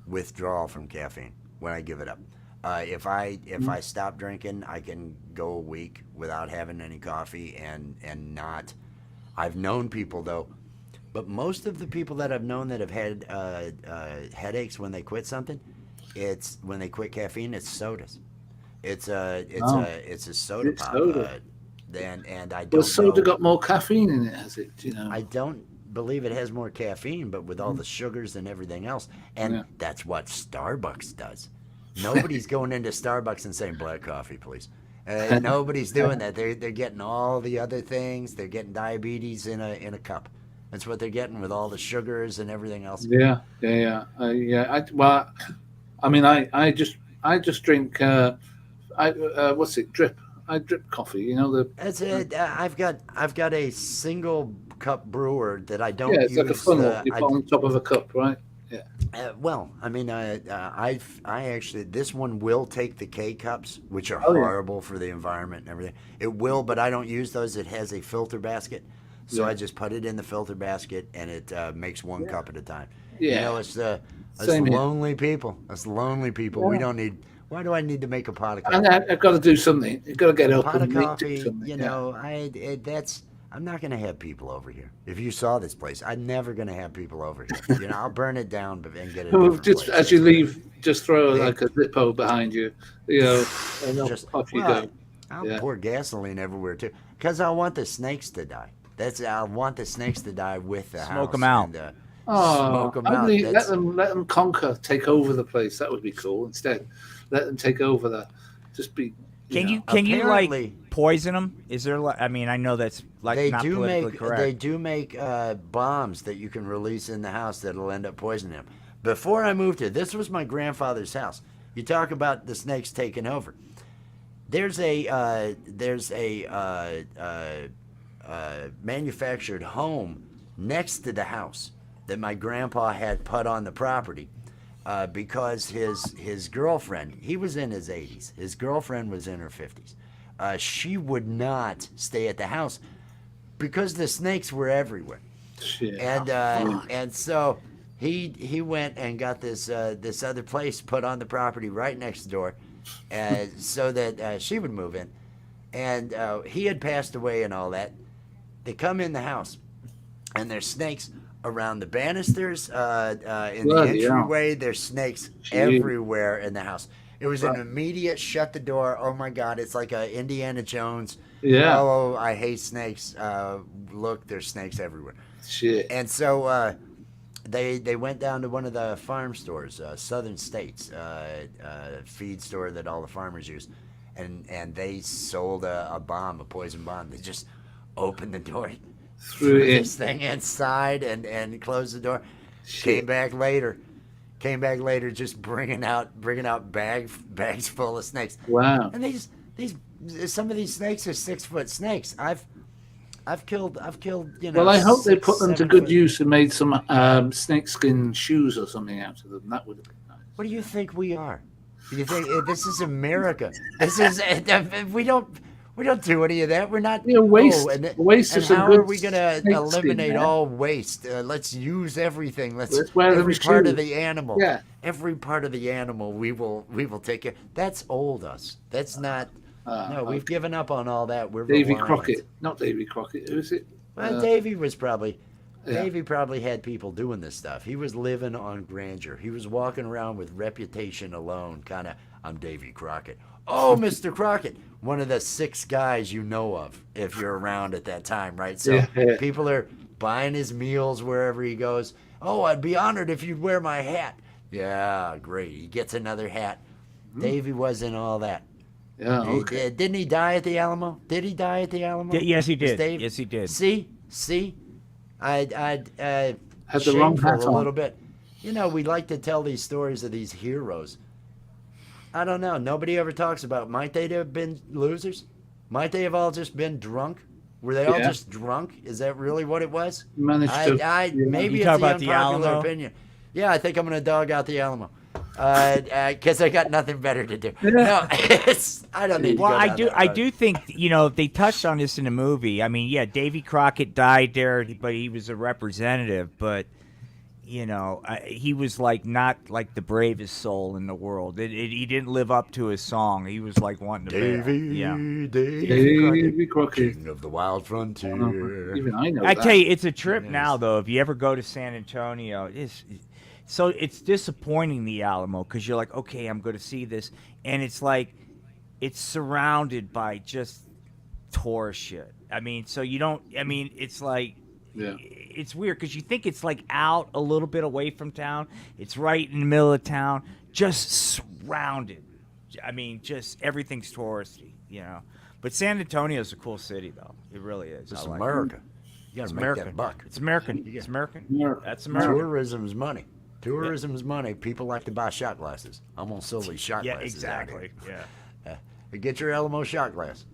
withdrawal from caffeine when I give it up. If I stop drinking, I can go a week without having any coffee and not. I've known people though, but most of the people that I've known that have had headaches when they quit something, it's when they quit caffeine. It's sodas. It's a soda It's pop. soda. And I don't Well, soda know. got more caffeine in it, has it? I don't believe it has more caffeine, but with all the sugars and everything else, and Yeah. that's what Starbucks does. Nobody's going into Starbucks and saying black coffee, please. Nobody's doing that. They're getting all the other things. They're getting diabetes in a cup. That's what they're getting with all the sugars and everything else. Yeah. I just drink. What's it? Drip. I drip coffee. You know the. That's it. I've got a single cup brewer that I don't Yeah, it's use. like a funnel you put on top of a cup, right? Yeah. Well, I mean, I actually this one will take the K cups, which are Oh, yeah. horrible for the environment and everything. It will, but I don't use those. It has a filter basket, so Yeah. I just put it in the filter basket, and it makes one cup at a time. Yeah. It's Same here. lonely people. Us lonely people. We Yeah. don't need. Why do I need to make a pot of coffee? And I've got to do something. You've got to get up Pot of and do coffee. something. I'm not going to have people over here. If you saw this place, I'm never going to have people over here. You know, I'll burn it down and get a different Just place. as you That's what leave, just throw it, like a Zippo behind you, and just off you well, go. I'll Yeah. pour gasoline everywhere too, because I want the snakes to die. I want the snakes to die with the Smoke house 'em out. and Oh, smoke them I out. believe That's let them conquer, take over the place. That would be cool. Instead, let them take over the. Just be, Can you apparently poison them? Is there like I mean I know that's like they not do politically make correct. they do make bombs that you can release in the house that'll end up poisoning them. Before I moved here, this was my grandfather's house. You talk about the snakes taking over. There's a manufactured home next to the house that my grandpa had put on the property because his girlfriend, he was in his 80s, his girlfriend was in her 50s. She would not stay at the house because the snakes were everywhere. shit. And so he went and got this other place put on the property right next door, so that she would move in. And he had passed away and all that. They come in the house, and there's snakes around the banisters, in the Bloody hell. entryway. There's snakes Gee. everywhere in the house. It was an immediate shut the door. Oh my God, it's like a Indiana Jones. Yeah. Oh, I hate snakes. Look, there's snakes everywhere. Shit. And so they went down to one of the farm stores, Southern States, feed store that all the farmers use, and they sold a bomb, a poison bomb. They just opened the door, Threw it in. this thing inside, and closed the door. Shit. Came back later, just bringing out bags full of snakes. Wow. And some of these snakes are 6-foot snakes. I've killed Well, I hope they six, put them to 7 good foot- use and made some snakeskin shoes or something out of them. That would have been nice. What do you think we are? You think this is America? This is we don't do any of that. We're not. Yeah, waste. Oh, Waste and of some how good are we going to snake eliminate skin, man. all waste? Let's use everything. Let's wear them every part of shoes. the animal. Yeah. Every part of the animal we will take care. That's old us. That's not. No, we've given up on all that. We're Davy reliant. Crockett. Not Davy Crockett. Who is it? Well, Davy was probably. Yeah. Davy probably had people doing this stuff. He was living on grandeur. He was walking around with reputation alone, kind of. I'm Davy Crockett. Oh, Mr. Crockett, one of the 6 guys you know of if you're around at that time, right? So Yeah. people are buying his meals wherever he goes. Oh, I'd be honored if you'd wear my hat. Yeah, great. He gets another hat. Davy wasn't all that. Yeah. Okay. Didn't he die at the Alamo? Did he die at the Alamo? Yes, he Was did. Dave- Yes, he did. See, I Had the wrong shameful hat a on. little bit. You know, we like to tell these stories of these heroes. I don't know. Nobody ever talks about. Might they have been losers? Might they have all just been drunk? Were they all Yeah. just drunk? Is that really what it was? Managed to. Maybe You it's talk the about the unpopular Alamo? opinion. Yeah, I think I'm going to dog out the Alamo. Because I got nothing better to do. No, I don't need to Well, go I down do. that I road. do think they touched on this in the movie. I mean, yeah, Davy Crockett died there, but he was a representative. But he was like not like the bravest soul in the world. He didn't live up to his song. He was like wanting to bail. Davy, Yeah. Davy Crockett, Crockett. king of the wild frontier. Even I know I that. tell you, it's a trip Yes. now though. If you ever go to San Antonio, it's disappointing, the Alamo, because you're like, okay, I'm going to see this, and it's like it's surrounded by just tourist shit. I mean, so you don't. I mean, it's like. Yeah. It's weird because you think it's like out a little bit away from town. It's right in the middle of town, just surrounded. I mean, just everything's touristy, But San Antonio's a cool city, though. It really is. It's I like America. It. You got It's to make American. that buck. It's American. It's American. America. That's American. Tourism's money. Tourism's money. People like to buy shot glasses. I'm gonna sell these shot Yeah, glasses. out exactly. Yeah. here. Get your Alamo shot glass.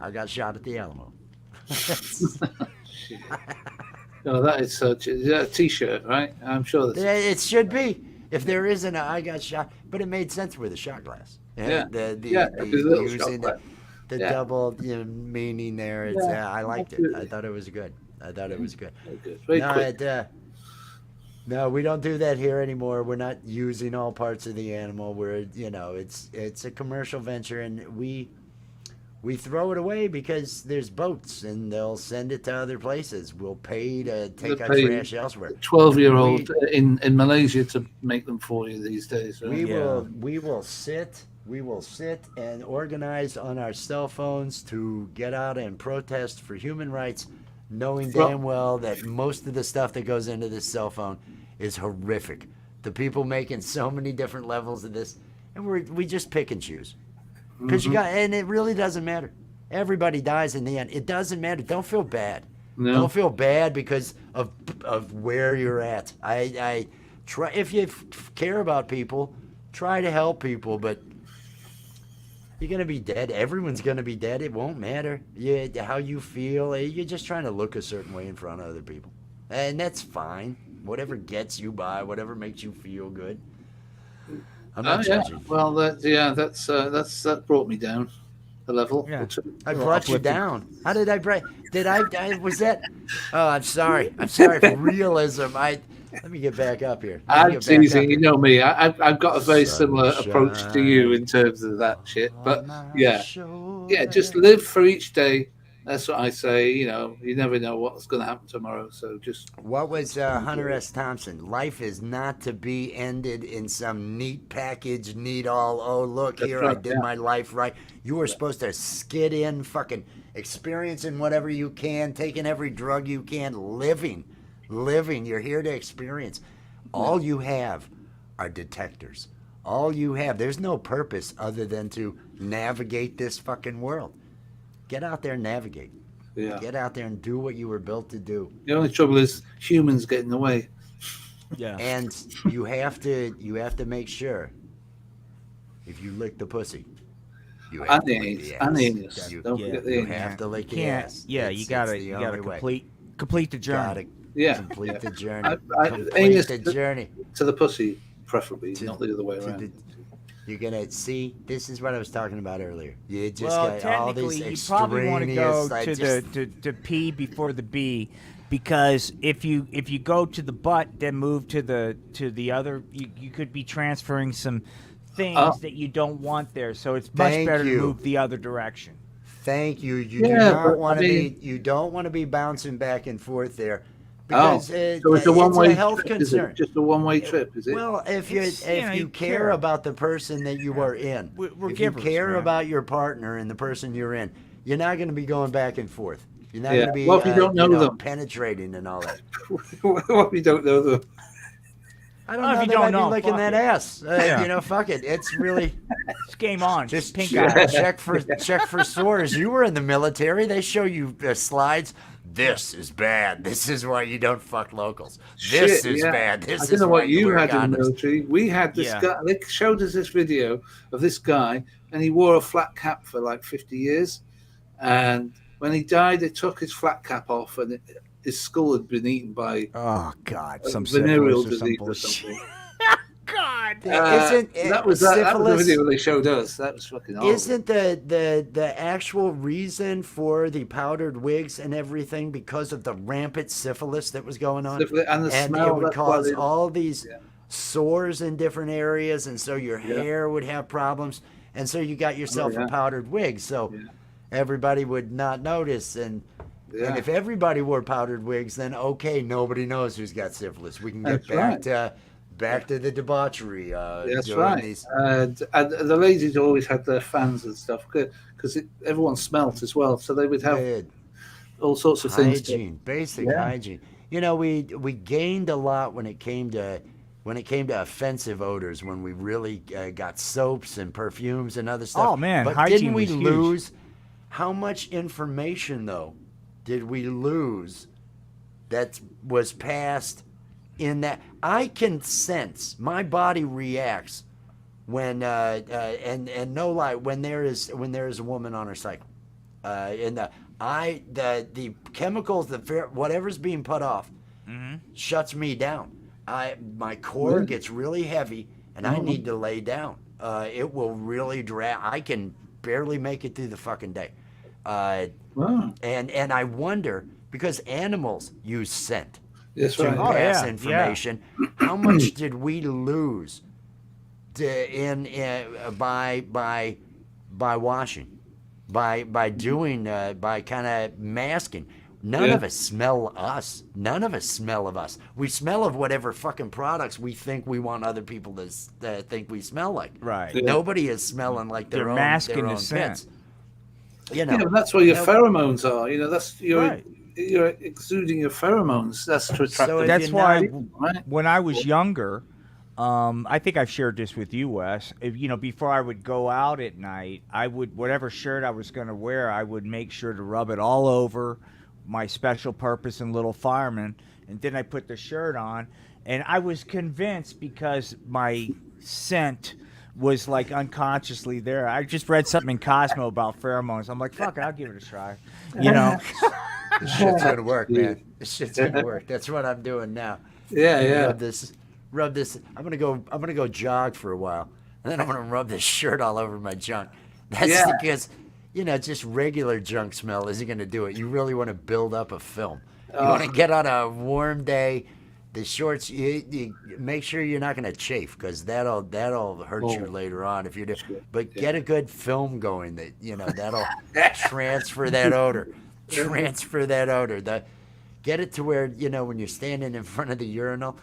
I got shot at the Alamo. No, that is such. Is that a T-shirt, right? I'm sure that's. It should be. If there isn't, I got shot. But it made sense with a shot glass. Yeah. The little shot using glass. the Yeah. double meaning there. It's, Yeah, I liked it. I absolutely. thought it was good. Very good. Very No, quick. no, we don't do that here anymore. We're not using all parts of the animal. It's a commercial venture, and we we throw it away because there's boats and they'll send it to other places. We'll pay to take our trash elsewhere. 12-year-old in Malaysia to make them for you these days. Right? We will sit and organize on our cell phones to get out and protest for human rights, knowing damn well that most of the stuff that goes into this cell phone is horrific. The people making so many different levels of this, and we just pick and choose. Because and it really doesn't matter. Everybody dies in the end. It doesn't matter. Don't feel bad. No. Don't feel bad because of where you're at. I try, if you care about people, try to help people, but you're gonna be dead. Everyone's gonna be dead. It won't matter. How you feel. You're just trying to look a certain way in front of other people, and that's fine. Whatever gets you by, whatever makes you feel good. I'm not judging. Well, that brought me down a level. Yeah. I brought you down. How did I break? Did I was that? Oh, I'm sorry. I'm sorry for realism. Let me get back up here. I'm teasing. You know me. I've got a very similar approach to you in terms of that shit. But yeah, just live for each day. That's what I say. You know, you never know what's going to happen tomorrow. So just. What was Hunter S. Thompson? Life is not to be ended in some neat package, neat all. Oh, look here, I did my life right. You were supposed to skid in, fucking experiencing whatever you can, taking every drug you can, living. You're here to experience. All you have are detectors. All you have. There's no purpose other than to navigate this fucking world. Get out there and navigate. Yeah. Get out there and do what you were built to do. The only trouble is humans get in the way. Yeah. And you have to make sure if you lick the pussy, you have to lick the ass. Don't forget the you have to lick the ass. Yeah, you gotta complete the journey. Complete the journey. Complete the journey. To the pussy, preferably, not the other way around. You're gonna see. This is what I was talking about earlier. You just got all these you probably want to go to P before the B, because if you go to the butt, then move to the other, you could be transferring some things that you don't want there. So it's much better to move the other direction. Thank you. You don't want to be bouncing back and forth there. Because so it's a one-way health trip, concern. Is it? Just a one-way trip, is it? Well, if you care about the person that you are in, if you care about your partner and the person you're in, you're not going to be going back and forth. You're not going to be if you don't know them, penetrating and all that. What if you don't know them? I don't know. If you don't know, licking that ass. Fuck it. It's really it's game on. Just pink eye. Check for sores. You were in the military. They show you slides. This is bad. This is why you don't fuck locals. This is bad. This is I don't know what you had in the military. We had this guy. They showed us this video of this guy, and he wore a flat cap for like 50 years. And when he died, they took his flat cap off, and his skull had been eaten by some venereal disease or something. God, that was the video they showed us. That was fucking awful. Isn't the actual reason for the powdered wigs and everything because of the rampant syphilis that was going on? And the smell. It would cause all these sores in different areas, and so your hair would have problems, and so you got yourself a powdered wig, so everybody would not notice. And if everybody wore powdered wigs, then okay, nobody knows who's got syphilis. We can get back to the debauchery. That's right. And the ladies always had their fans and stuff because everyone smelt as well, so they would have all sorts of things. Basic hygiene. You know, we gained a lot when it came to offensive odors. When we really got soaps and perfumes and other stuff. Oh man, but hygiene didn't we was lose? Huge. How much information though did we lose that was passed? In that, I can sense my body reacts when and no lie when there is a woman on her cycle, and the chemicals, whatever's being put off, shuts me down. My core gets really heavy, and I need to lay down. It will really drag. I can barely make it through the fucking day, and I wonder because animals use scent. That's to right. pass information. How much did we lose by washing? by doing by kind of masking. None of us smell us. None of us smell of us. We smell of whatever fucking products we think we want other people to think we smell like. Right. Yeah. Nobody is smelling like They're their own masking the pits. scent. You know, Yeah, that's where your no- pheromones are. That's Right. you're exuding your pheromones. That's to attract. So if That's you're why not- right? when I was younger, I think I've shared this with you, Wes. Before I would go out at night, I would whatever shirt I was going to wear, I would make sure to rub it all over my special purpose and little fireman, and then I put the shirt on, and I was convinced because my scent was like unconsciously there. I just read something in Cosmo about pheromones. I'm like, fuck it, I'll give it a try. This shit's gonna work, man. This shit's gonna work. That's what I'm doing now. Yeah. Rub this. I'm gonna go jog for a while, and then I'm gonna rub this shirt all over my junk. That's Yeah. because, just regular junk smell isn't gonna do it. You really want to build up a film. You want to get on a warm day. The shorts, you make sure you're not gonna chafe, because that'll hurt you later on if you do. But get a good film going that'll transfer that odor. Transfer that odor. Get it to where when you're standing in front of the urinal,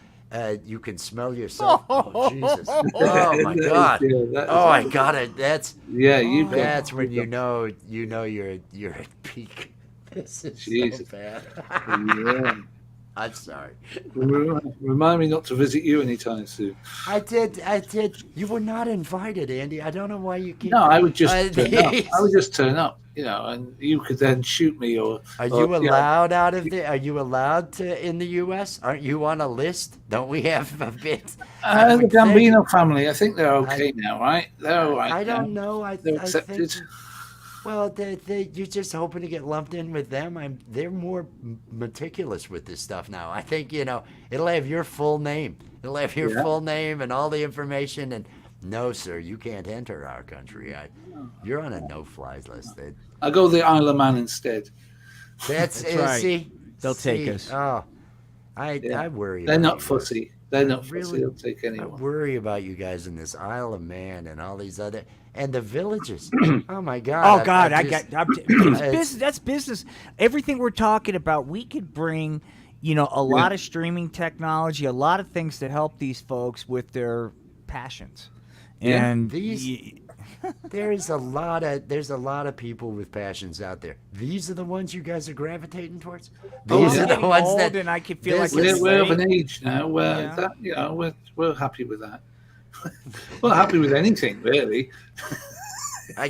you can smell yourself. Oh Jesus! Oh my God! Oh, I got it. That's you. That's when you know you're at peak. This is Jesus. so bad. Yeah. I'm sorry. Remind me not to visit you anytime soon. I did. You were not invited, Andy. I don't know why you keep. No, I would just turn up. these- I would just turn up, and you could then shoot me or. Are you allowed out of the? Are you allowed to in the U.S.? Aren't you on a list? Don't we have a bit? The Gambino family, I think they're okay now, right? They're all right. I don't know. They're I accepted. think. Well, you're just hoping to get lumped in with them. They're more meticulous with this stuff now. I think it'll have your full name. It'll have your full name and all the information. And no, sir, you can't enter our country. You're on a no-flies list. I go the Isle of Man instead. That's right. See, They'll take us. Oh, I worry. They're about not you. fussy. They're not fussy. Really? They'll take I anyone. worry about you guys in this Isle of Man and all these other and the villages. Oh my God! Oh God, that's It's- business. Everything we're talking about, we could bring, a lot of streaming technology, a lot of things to help these folks with their passions. Yeah. And There's a lot of people with passions out there. These are the ones you guys are gravitating towards. These I'm are the getting ones old that and I can feel like this it's We're of late. an age now where Yeah. we're happy with that. We're happy with anything, really. I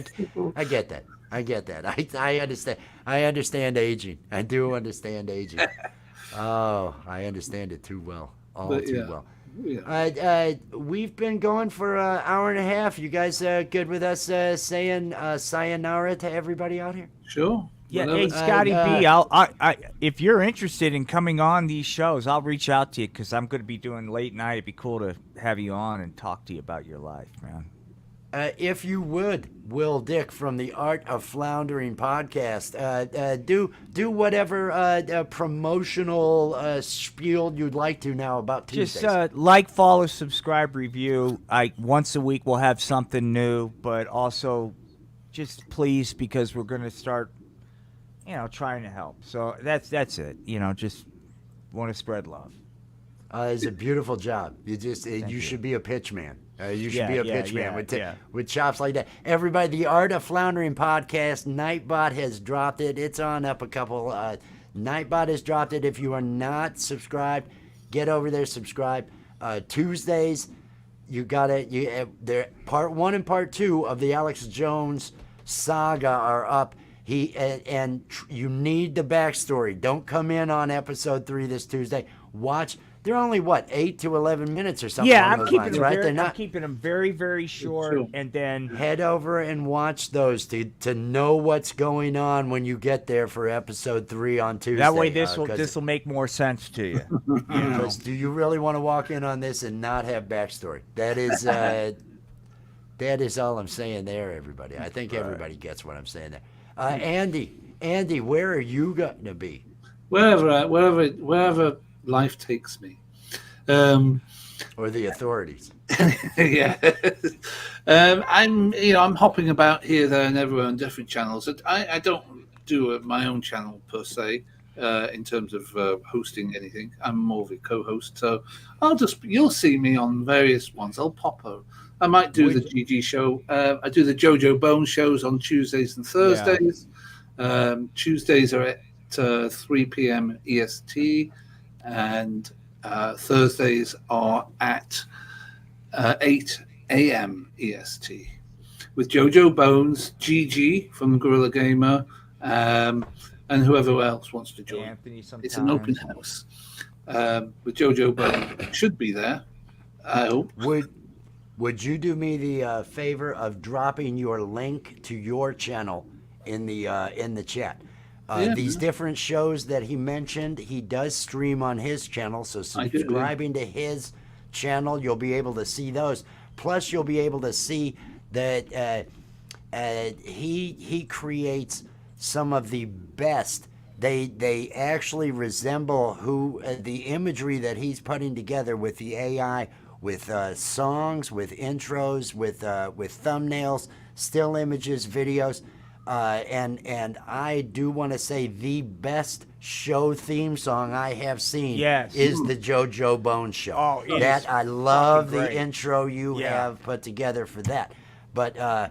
get that. I understand. I understand aging. I do understand aging. Oh, I understand it too well. Too well. Yeah. We've been going for an hour and a half. You guys good with us saying sayonara to everybody out here? Sure. Yeah, Whatever. hey Scotty B, I if you're interested in coming on these shows, I'll reach out to you because I'm going to be doing late night. It'd be cool to have you on and talk to you about your life, man. If you would, Will Dick from the Art of Floundering podcast, do whatever promotional spiel you'd like to now about Tuesdays. Just follow, subscribe, review. Once a week we'll have something new, but also just please, because we're going to start, trying to help. So that's it. Just want to spread love. It's a beautiful job. You should be a pitch man. You should be a pitch man with chops like that. Everybody, the Art of Floundering podcast, Nightbot has dropped it. It's on up a couple. Nightbot has dropped it. If you are not subscribed, get over there, subscribe. Tuesdays, you got it. There, part 1 and part 2 of the Alex Jones saga are up. You need the backstory. Don't come in on episode 3 this Tuesday. Watch. They're only 8 to 11 minutes or something. Yeah, along I'm those keeping lines, them right? very, They're not. I'm keeping them very, very short, Sure. and then Head over and watch those to know what's going on when you get there for episode 3 on Tuesday. that way this will make more sense to you. Because do you really want to walk in on this and not have backstory? That is all I'm saying there, everybody. I think everybody gets what I'm saying there. Andy, where are you going to be? Wherever life takes me. or the authorities. Yeah. I'm hopping about here, there, and everywhere on different channels. I don't do my own channel per se, in terms of hosting anything. I'm more of a co-host, so you'll see me on various ones. I'll pop out. I might do the Would GG show. I do the JoJo Bone shows on Tuesdays and Thursdays. Tuesdays are at 3 p.m. EST, and Thursdays are at 8 a.m. EST with Jojo Bones, GG from Gorilla Gamer, and whoever else wants to join. Anthony, sometimes. It's an open house. With Jojo Bones should be there. I hope. would you do me the favor of dropping your link to your channel in the chat? Yeah, These man. different shows that he mentioned, he does stream on his channel. So I do, yeah. subscribing to his channel, you'll be able to see those. Plus, you'll be able to see that he creates some of the best. They actually resemble the imagery that he's putting together with the AI, with songs, with intros, with thumbnails, still images, videos. And I do want to say the best show theme song I have seen is the JoJo Bone Show. Oh, it that is I love fucking the great. intro you have put together for that. But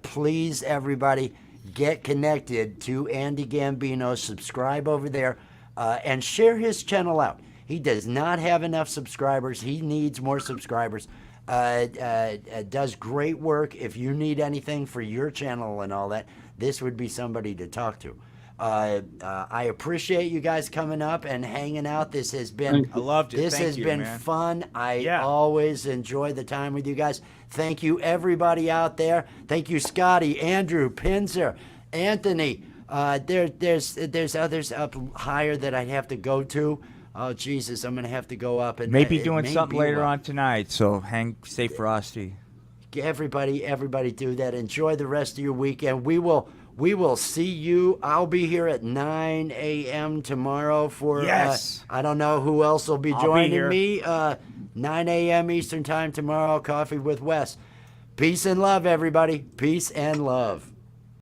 please, everybody, get connected to Andy Gambino. Subscribe over there and share his channel out. He does not have enough subscribers. He needs more subscribers. Does great work. If you need anything for your channel and all that, this would be somebody to talk to. I appreciate you guys coming up and hanging out. This has been I loved it. This Thank has you, been man. fun. I always enjoy the time with you guys. Thank you, everybody out there. Thank you, Scotty, Andrew, Pinzer, Anthony. There's others up higher that I'd have to go to. Oh Jesus, I'm gonna have to go up and Maybe it doing may something be a later while. on tonight. So stay frosty. Everybody do that. Enjoy the rest of your weekend. We will see you. I'll be here at 9 a.m. tomorrow for Yes. I don't know who else will be I'll be joining here. me. 9 a.m. Eastern time tomorrow. Coffee with Wes. Peace and love, everybody. Peace and love.